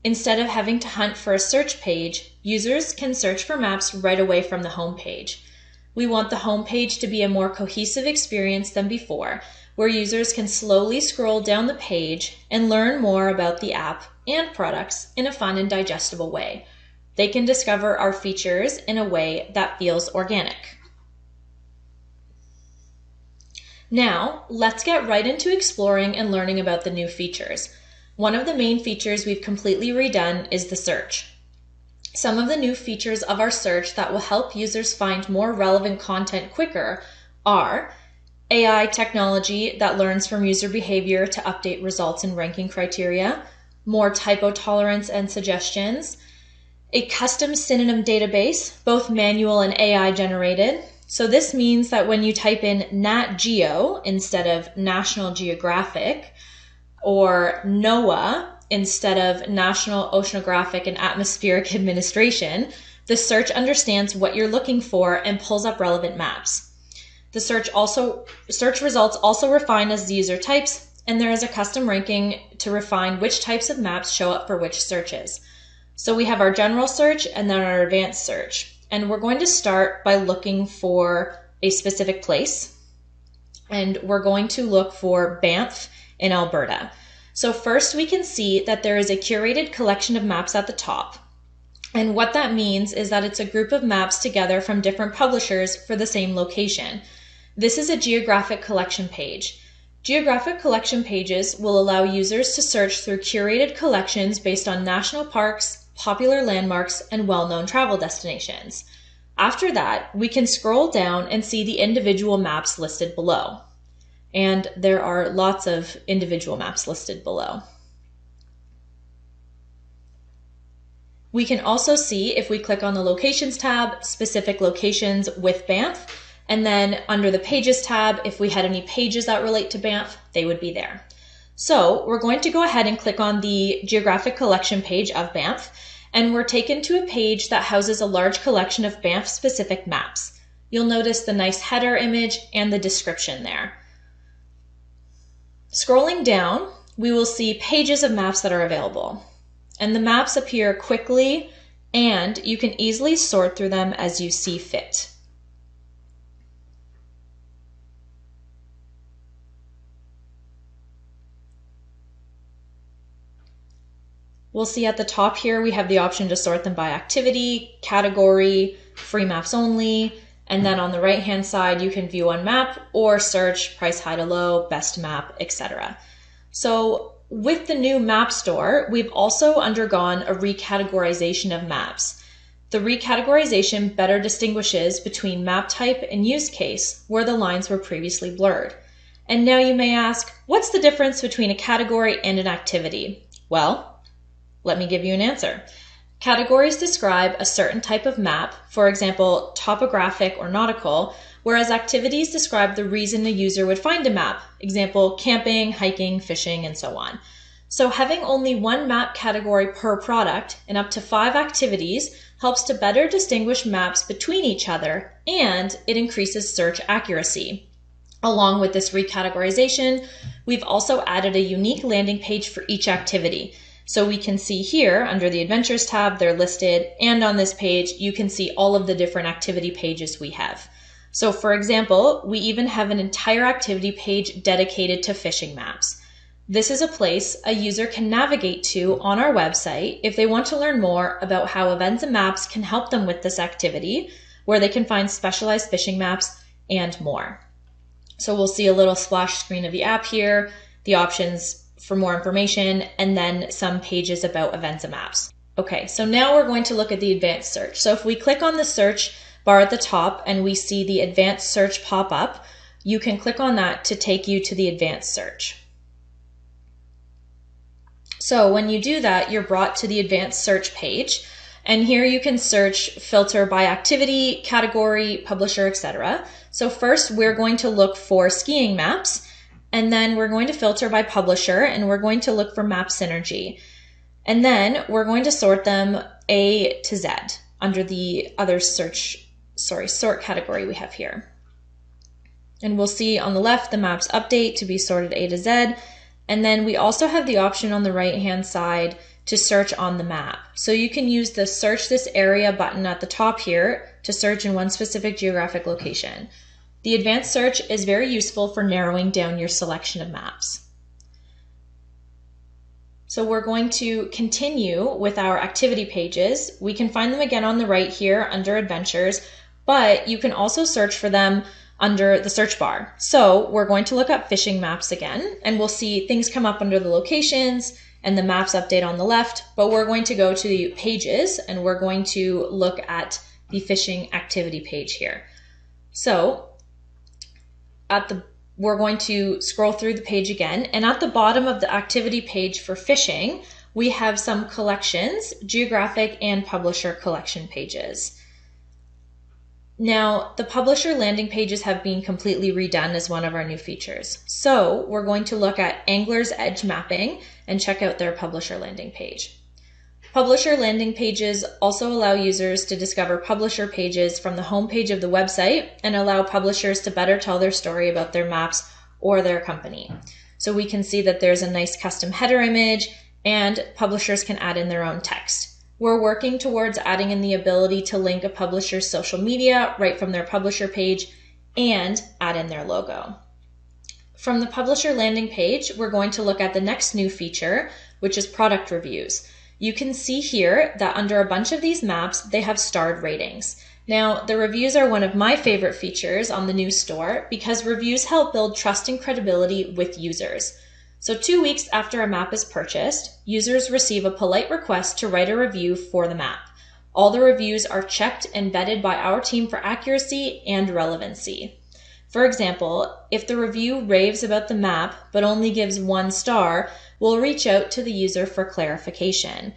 Instead of having to hunt for a search page, users can search for maps right away from the homepage. We want the homepage to be a more cohesive experience than before, where users can slowly scroll down the page and learn more about the app and products in a fun and digestible way. They can discover our features in a way that feels organic. Now, let's get right into exploring and learning about the new features. One of the main features we've completely redone is the search. Some of the new features of our search that will help users find more relevant content quicker are AI technology that learns from user behavior to update results and ranking criteria, more typo tolerance and suggestions, a custom synonym database, both manual and AI generated. So this means that when you type in Nat Geo instead of National Geographic, or NOAA instead of National Oceanographic and Atmospheric Administration, the search understands what you're looking for and pulls up relevant maps. The search results also refine as the user types, and there is a custom ranking to refine which types of maps show up for which searches. So we have our general search and then our advanced search. And we're going to start by looking for a specific place. And we're going to look for Banff in Alberta. So first we can see that there is a curated collection of maps at the top. And what that means is that it's a group of maps together from different publishers for the same location. This is a geographic collection page. Geographic collection pages will allow users to search through curated collections based on national parks, popular landmarks, and well-known travel destinations. After that, we can scroll down and see the individual maps listed below. And there are lots of individual maps listed below. We can also see, if we click on the Locations tab, specific locations with Banff, and then under the Pages tab, if we had any pages that relate to Banff, they would be there. So we're going to go ahead and click on the Geographic Collection page of Banff, and we're taken to a page that houses a large collection of Banff-specific maps. You'll notice the nice header image and the description there. Scrolling down, we will see pages of maps that are available. And the maps appear quickly, and you can easily sort through them as you see fit. We'll see at the top here, we have the option to sort them by activity, category, free maps only, and then on the right-hand side, you can view one map or search price high to low, best map, etc. So with the new map store, we've also undergone a recategorization of maps. The recategorization better distinguishes between map type and use case, where the lines were previously blurred. And now you may ask, what's the difference between a category and an activity? Well, let me give you an answer. Categories describe a certain type of map, for example, topographic or nautical, whereas activities describe the reason a user would find a map, example, camping, hiking, fishing, and so on. So having only one map category per product and up to 5 activities helps to better distinguish maps between each other, and it increases search accuracy. Along with this recategorization, we've also added a unique landing page for each activity. So we can see here under the Adventures tab, they're listed, and on this page, you can see all of the different activity pages we have. So for example, we even have an entire activity page dedicated to fishing maps. This is a place a user can navigate to on our website if they want to learn more about how Avenza Maps can help them with this activity, where they can find specialized fishing maps and more. So we'll see a little splash screen of the app here, the options for more information, and then some pages about Avenza Maps. Okay, so now we're going to look at the advanced search. So if we click on the search bar at the top and we see the advanced search pop up, you can click on that to take you to the advanced search. So when you do that, you're brought to the advanced search page, and here you can search, filter by activity, category, publisher, etc. So first we're going to look for skiing maps, and then we're going to filter by publisher, and we're going to look for Map Synergy. And then we're going to sort them A to Z under the other sort category we have here. And we'll see on the left the maps update to be sorted A to Z. And then we also have the option on the right-hand side to search on the map. So you can use the search this area button at the top here to search in one specific geographic location. The advanced search is very useful for narrowing down your selection of maps. So we're going to continue with our activity pages. We can find them again on the right here under Adventures, but you can also search for them under the search bar. So we're going to look up fishing maps again, and we'll see things come up under the locations and the maps update on the left, but we're going to go to the pages and we're going to look at the fishing activity page here. So we're going to scroll through the page again, and at the bottom of the activity page for fishing, we have some collections, geographic and publisher collection pages. Now, the publisher landing pages have been completely redone as one of our new features. So we're going to look at Angler's Edge mapping and check out their publisher landing page. Publisher landing pages also allow users to discover publisher pages from the homepage of the website and allow publishers to better tell their story about their maps or their company. So we can see that there's a nice custom header image, and publishers can add in their own text. We're working towards adding in the ability to link a publisher's social media right from their publisher page and add in their logo. From the publisher landing page, we're going to look at the next new feature, which is product reviews. You can see here that under a bunch of these maps, they have starred ratings. Now, the reviews are one of my favorite features on the new store because reviews help build trust and credibility with users. So 2 weeks after a map is purchased, users receive a polite request to write a review for the map. All the reviews are checked and vetted by our team for accuracy and relevancy. For example, if the review raves about the map but only gives 1 star, we'll reach out to the user for clarification.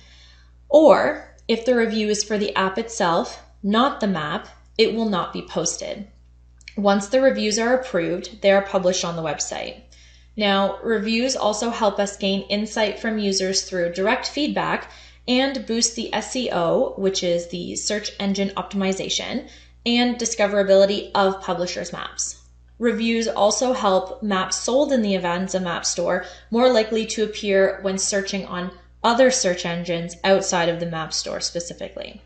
Or if the review is for the app itself, not the map, it will not be posted. Once the reviews are approved, they are published on the website. Now, reviews also help us gain insight from users through direct feedback and boost the SEO, which is the search engine optimization, and discoverability of publishers' maps. Reviews also help maps sold in the Avenza Map Store more likely to appear when searching on other search engines outside of the Map Store specifically.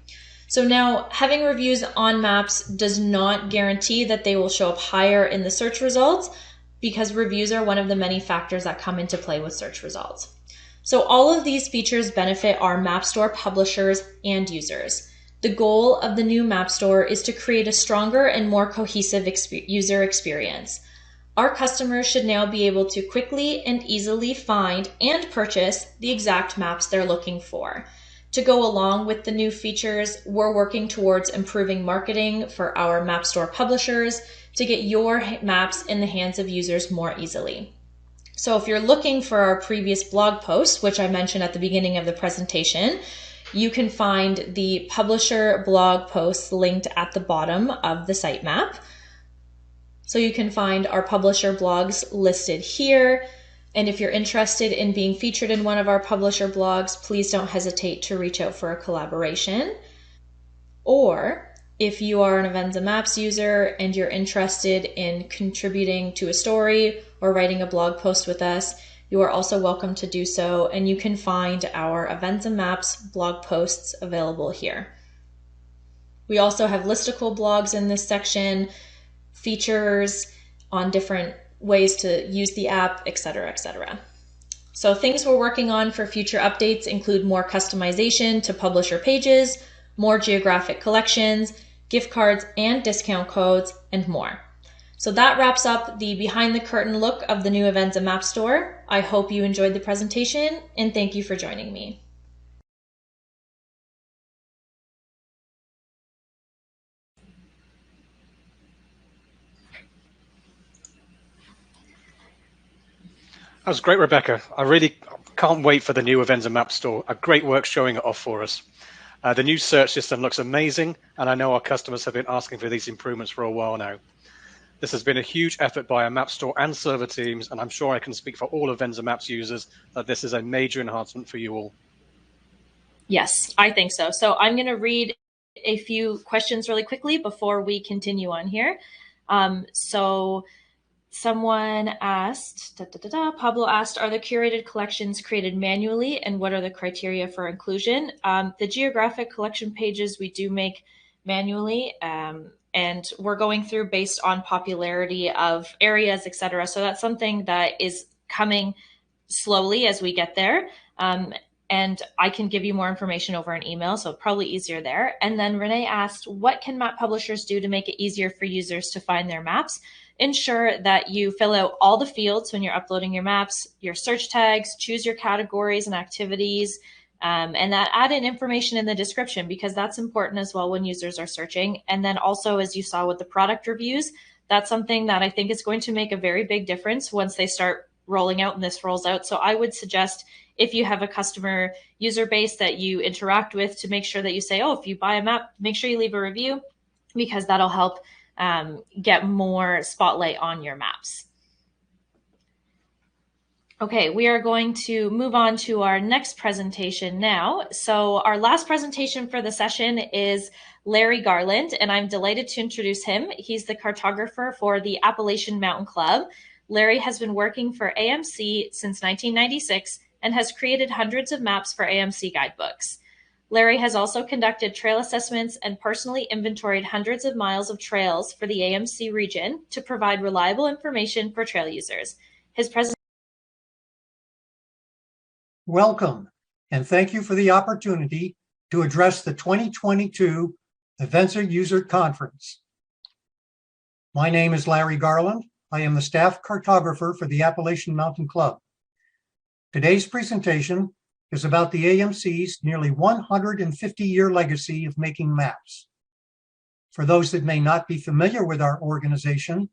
So now, having reviews on maps does not guarantee that they will show up higher in the search results, because reviews are one of the many factors that come into play with search results. So all of these features benefit our Map Store publishers and users. The goal of the new Map Store is to create a stronger and more cohesive user experience. Our customers should now be able to quickly and easily find and purchase the exact maps they're looking for. To go along with the new features, we're working towards improving marketing for our Map Store publishers to get your maps in the hands of users more easily. So if you're looking for our previous blog post, which I mentioned at the beginning of the presentation, you can find the publisher blog posts linked at the bottom of the sitemap. So you can find our publisher blogs listed here. And if you're interested in being featured in one of our publisher blogs, please don't hesitate to reach out for a collaboration. Or if you are an Avenza Maps user and you're interested in contributing to a story or writing a blog post with us, you are also welcome to do so, and you can find our Avenza Maps blog posts available here. We also have listicle blogs in this section, features on different ways to use the app, etc., etc. So things we're working on for future updates include more customization to publisher pages, more geographic collections, gift cards and discount codes, and more. So that wraps up the behind the curtain look of the new Avenza Map Store. I hope you enjoyed the presentation, and thank you for joining me. That was great, Rebecca. I really can't wait for the new Avenza Map Store. A great work showing it off for us. The new search system looks amazing, and I know our customers have been asking for these improvements for a while now. This has been a huge effort by our Map Store and server teams, and I'm sure I can speak for all Avenza Maps users that this is a major enhancement for you all. Yes, I think so. So I'm going to read a few questions really quickly before we continue on here. So someone asked, Pablo asked, are the curated collections created manually, and what are the criteria for inclusion? The geographic collection pages we do make manually, and we're going through based on popularity of areas, etc. So that's something that is coming slowly as we get there. And I can give you more information over an email, so probably easier there. And then Renee asked, what can map publishers do to make it easier for users to find their maps? Ensure that you fill out all the fields when you're uploading your maps, your search tags, choose your categories and activities, and that add in information in the description, because that's important as well when users are searching. And then also, as you saw with the product reviews, that's something that I think is going to make a very big difference once they start rolling out and this rolls out. So I would suggest, if you have a customer user base that you interact with, to make sure that you say, oh, if you buy a map, make sure you leave a review, because that'll help get more spotlight on your maps. Okay, we are going to move on to our next presentation now. So our last presentation for the session is Larry Garland, and I'm delighted to introduce him. He's the cartographer for the Appalachian Mountain Club. Larry has been working for AMC since 1996 and has created hundreds of maps for AMC guidebooks. Larry has also conducted trail assessments and personally inventoried hundreds of miles of trails for the AMC region to provide reliable information for trail users. His presentation. Welcome, and thank you for the opportunity to address the 2022 Avenza User Conference. My name is Larry Garland. I am the staff cartographer for the Appalachian Mountain Club. Today's presentation is about the AMC's nearly 150-year legacy of making maps. For those that may not be familiar with our organization,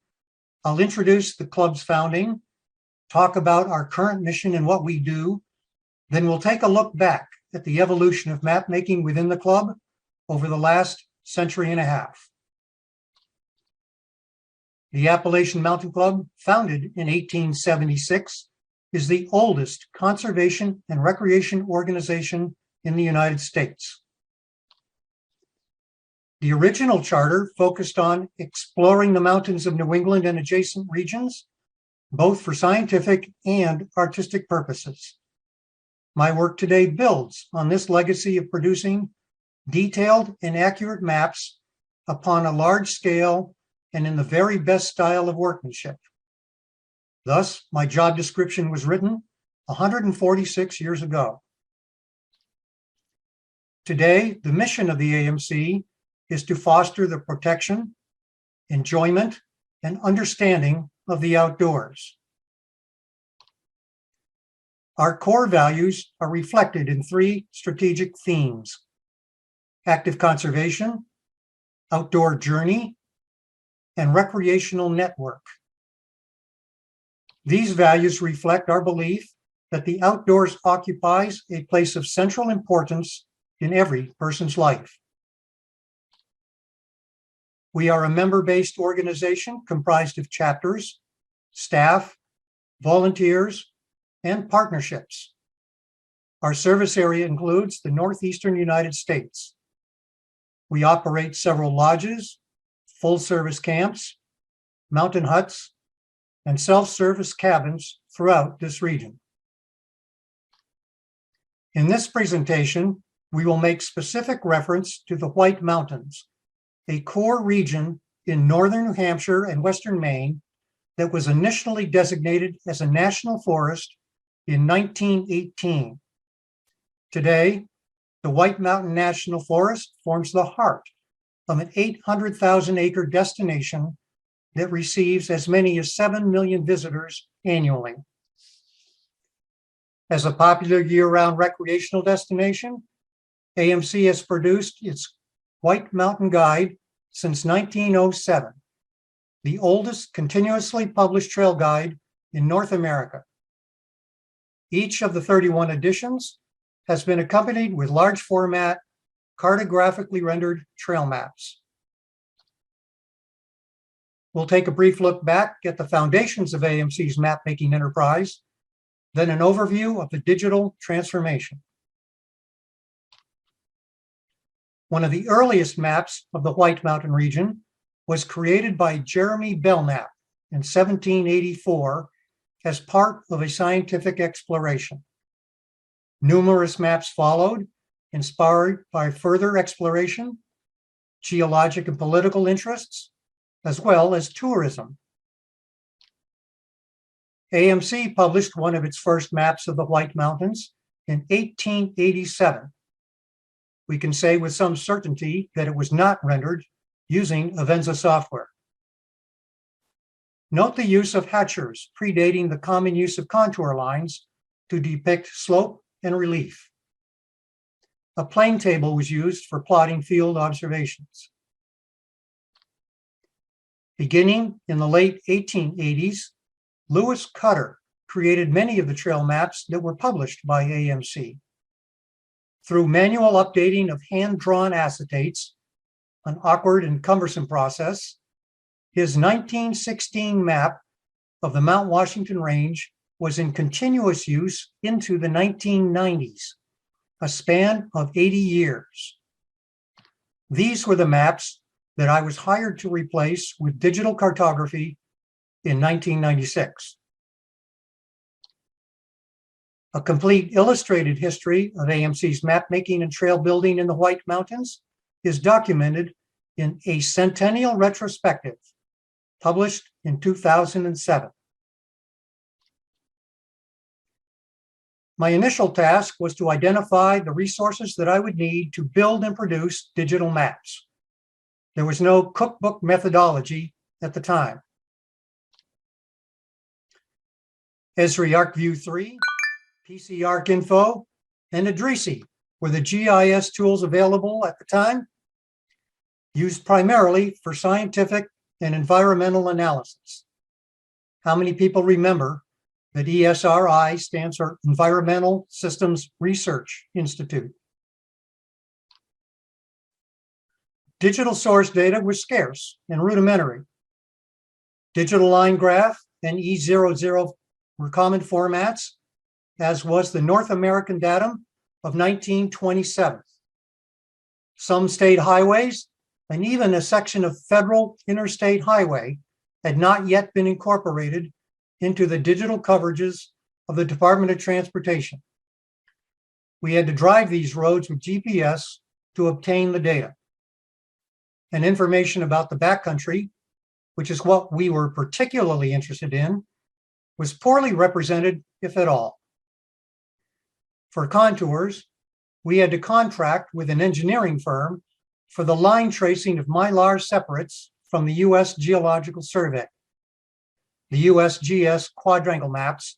I'll introduce the club's founding, talk about our current mission and what we do, then we'll take a look back at the evolution of map making within the club over the last century and a half. The Appalachian Mountain Club, founded in 1876, is the oldest conservation and recreation organization in the United States. The original charter focused on exploring the mountains of New England and adjacent regions, both for scientific and artistic purposes. My work today builds on this legacy of producing detailed and accurate maps upon a large scale and in the very best style of workmanship. Thus, my job description was written 146 years ago. Today, the mission of the AMC is to foster the protection, enjoyment, and understanding of the outdoors. Our core values are reflected in three strategic themes: active conservation, outdoor journey, and recreational network. These values reflect our belief that the outdoors occupies a place of central importance in every person's life. We are a member-based organization comprised of chapters, staff, volunteers, and partnerships. Our service area includes the northeastern United States. We operate several lodges, full-service camps, mountain huts, and self-service cabins throughout this region. In this presentation, we will make specific reference to the White Mountains, a core region in northern New Hampshire and western Maine that was initially designated as a national forest in 1918. Today, the White Mountain National Forest forms the heart of an 800,000-acre destination that receives as many as 7 million visitors annually. As a popular year-round recreational destination, AMC has produced its White Mountain Guide since 1907, the oldest continuously published trail guide in North America. Each of the 31 editions has been accompanied with large format, cartographically rendered trail maps. We'll take a brief look back at the foundations of AMC's map-making enterprise, then an overview of the digital transformation. One of the earliest maps of the White Mountain region was created by Jeremy Belknap in 1784 as part of a scientific exploration. Numerous maps followed, inspired by further exploration, geologic and political interests, as well as tourism. AMC published one of its first maps of the White Mountains in 1887. We can say with some certainty that it was not rendered using Avenza software. Note the use of hatchers predating the common use of contour lines to depict slope and relief. A plane table was used for plotting field observations. Beginning in the late 1880s, Lewis Cutter created many of the trail maps that were published by AMC. Through manual updating of hand-drawn acetates, an awkward and cumbersome process, his 1916 map of the Mount Washington Range was in continuous use into the 1990s, a span of 80 years. These were the maps that I was hired to replace with digital cartography in 1996. A complete illustrated history of AMC's map-making and trail building in the White Mountains is documented in a Centennial Retrospective, published in 2007. My initial task was to identify the resources that I would need to build and produce digital maps. There was no cookbook methodology at the time. Esri ArcView 3, PC ArcInfo, and Adrisi were the GIS tools available at the time, used primarily for scientific and environmental analysis. How many people remember that ESRI stands for Environmental Systems Research Institute? Digital source data was scarce and rudimentary. Digital line graph and E00 were common formats, as was the North American datum of 1927. Some state highways and even a section of federal interstate highway had not yet been incorporated into the digital coverages of the Department of Transportation. We had to drive these roads with GPS to obtain the data. And information about the backcountry, which is what we were particularly interested in, was poorly represented, if at all. For contours, we had to contract with an engineering firm for the line tracing of Mylar separates from the U.S. Geological Survey, the USGS quadrangle maps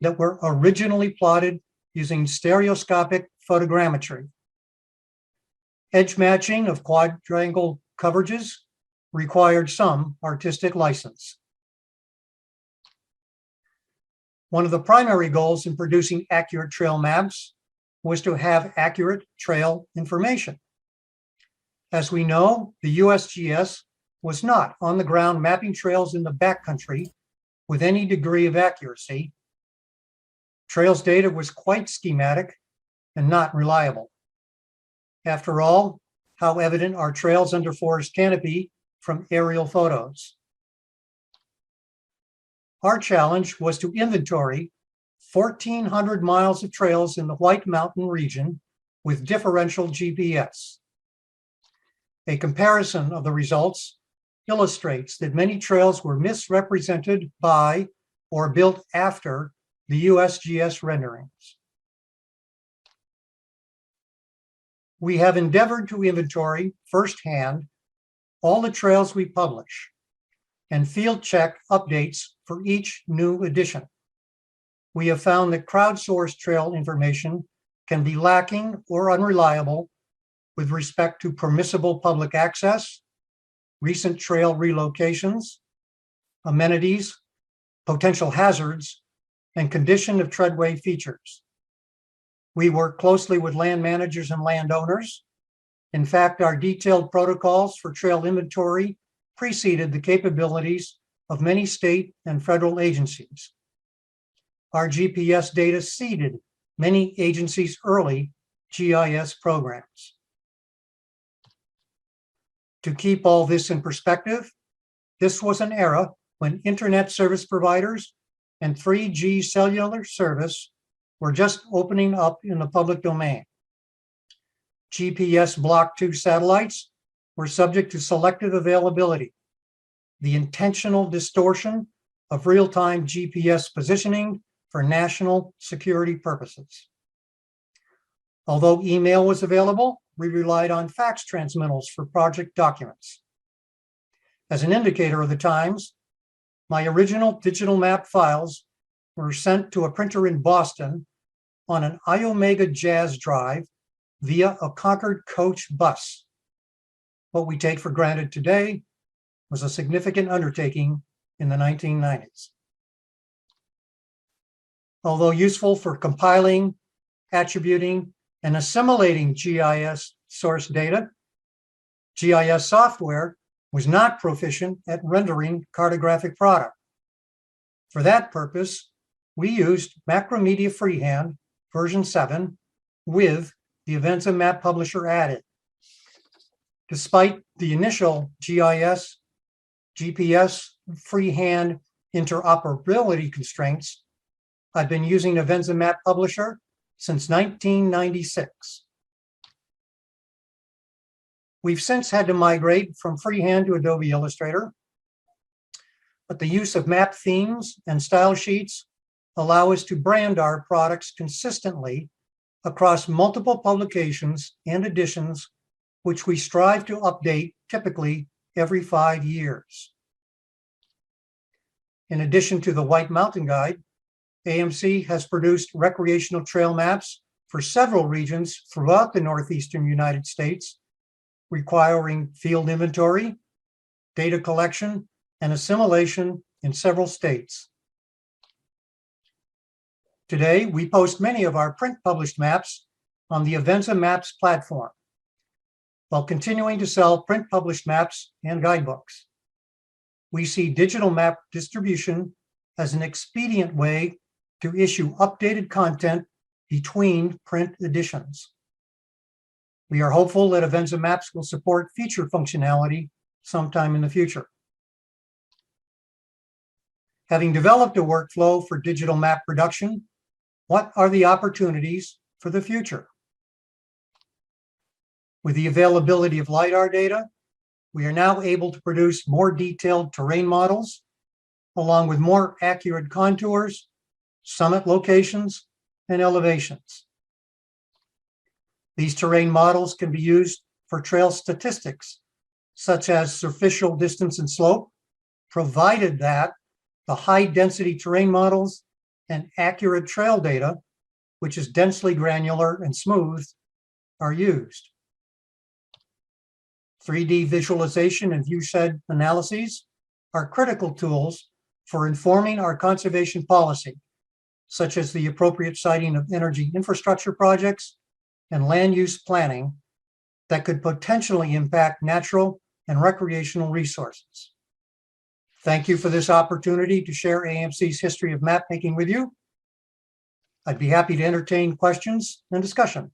that were originally plotted using stereoscopic photogrammetry. Edge matching of quadrangle coverages required some artistic license. One of the primary goals in producing accurate trail maps was to have accurate trail information. As we know, the USGS was not on the ground mapping trails in the backcountry with any degree of accuracy. Trails data was quite schematic and not reliable. After all, how evident are trails under forest canopy from aerial photos? Our challenge was to inventory 1,400 miles of trails in the White Mountain region with differential GPS. A comparison of the results illustrates that many trails were misrepresented by or built after the USGS renderings. We have endeavored to inventory firsthand all the trails we publish and field check updates for each new edition. We have found that crowdsourced trail information can be lacking or unreliable with respect to permissible public access, recent trail relocations, amenities, potential hazards, and condition of treadway features. We work closely with land managers and landowners. In fact, our detailed protocols for trail inventory preceded the capabilities of many state and federal agencies. Our GPS data seeded many agencies' early GIS programs. To keep all this in perspective, this was an era when internet service providers and 3G cellular service were just opening up in the public domain. GPS Block 2 satellites were subject to selective availability, the intentional distortion of real-time GPS positioning for national security purposes. Although email was available, we relied on fax transmittals for project documents. As an indicator of the times, my original digital map files were sent to a printer in Boston on an iOmega Jazz drive via a Concord coach bus. What we take for granted today was a significant undertaking in the 1990s. Although useful for compiling, attributing, and assimilating GIS source data, GIS software was not proficient at rendering cartographic product. For that purpose, we used Macromedia Freehand version 7 with the Avenza Map Publisher added. Despite the initial GIS, GPS, freehand interoperability constraints, I've been using Avenza Map Publisher since 1996. We've since had to migrate from freehand to Adobe Illustrator, but the use of map themes and style sheets allow us to brand our products consistently across multiple publications and editions, which we strive to update typically every 5 years. In addition to the White Mountain Guide, AMC has produced recreational trail maps for several regions throughout the northeastern United States, requiring field inventory, data collection, and assimilation in several states. Today, we post many of our print published maps on the Avenza Maps platform, while continuing to sell print published maps and guidebooks. We see digital map distribution as an expedient way to issue updated content between print editions. We are hopeful that Avenza Maps will support feature functionality sometime in the future. Having developed a workflow for digital map production, what are the opportunities for the future? With the availability of LiDAR data, we are now able to produce more detailed terrain models, along with more accurate contours, summit locations, and elevations. These terrain models can be used for trail statistics, such as superficial distance and slope, provided that the high-density terrain models and accurate trail data, which is densely granular and smooth, are used. 3D visualization and viewshed analyses are critical tools for informing our conservation policy, such as the appropriate siting of energy infrastructure projects and land use planning that could potentially impact natural and recreational resources. Thank you for this opportunity to share AMC's history of mapmaking with you. I'd be happy to entertain questions and discussion.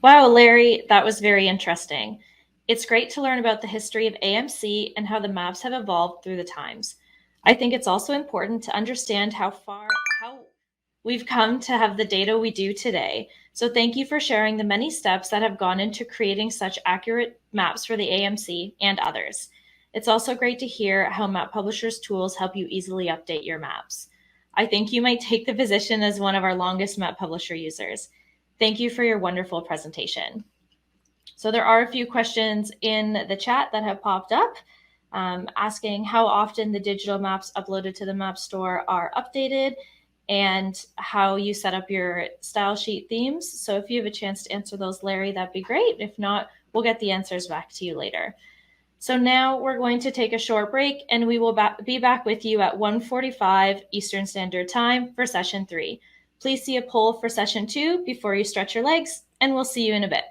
Wow, Larry, that was very interesting. It's great to learn about the history of AMC and how the maps have evolved through the times. I think it's also important to understand how we've come to have the data we do today. So thank you for sharing the many steps that have gone into creating such accurate maps for the AMC and others. It's also great to hear how Map Publisher's tools help you easily update your maps. I think you might take the position as one of our longest Map Publisher users. Thank you for your wonderful presentation. So there are a few questions in the chat that have popped up asking how often the digital maps uploaded to the Map Store are updated and how you set up your style sheet themes. So if you have a chance to answer those, Larry, that'd be great. If not, we'll get the answers back to you later. So now we're going to take a short break and we will be back with you at 1:45 Eastern Standard Time for session 3. Please see a poll for session 2 before you stretch your legs, and we'll see you in a bit.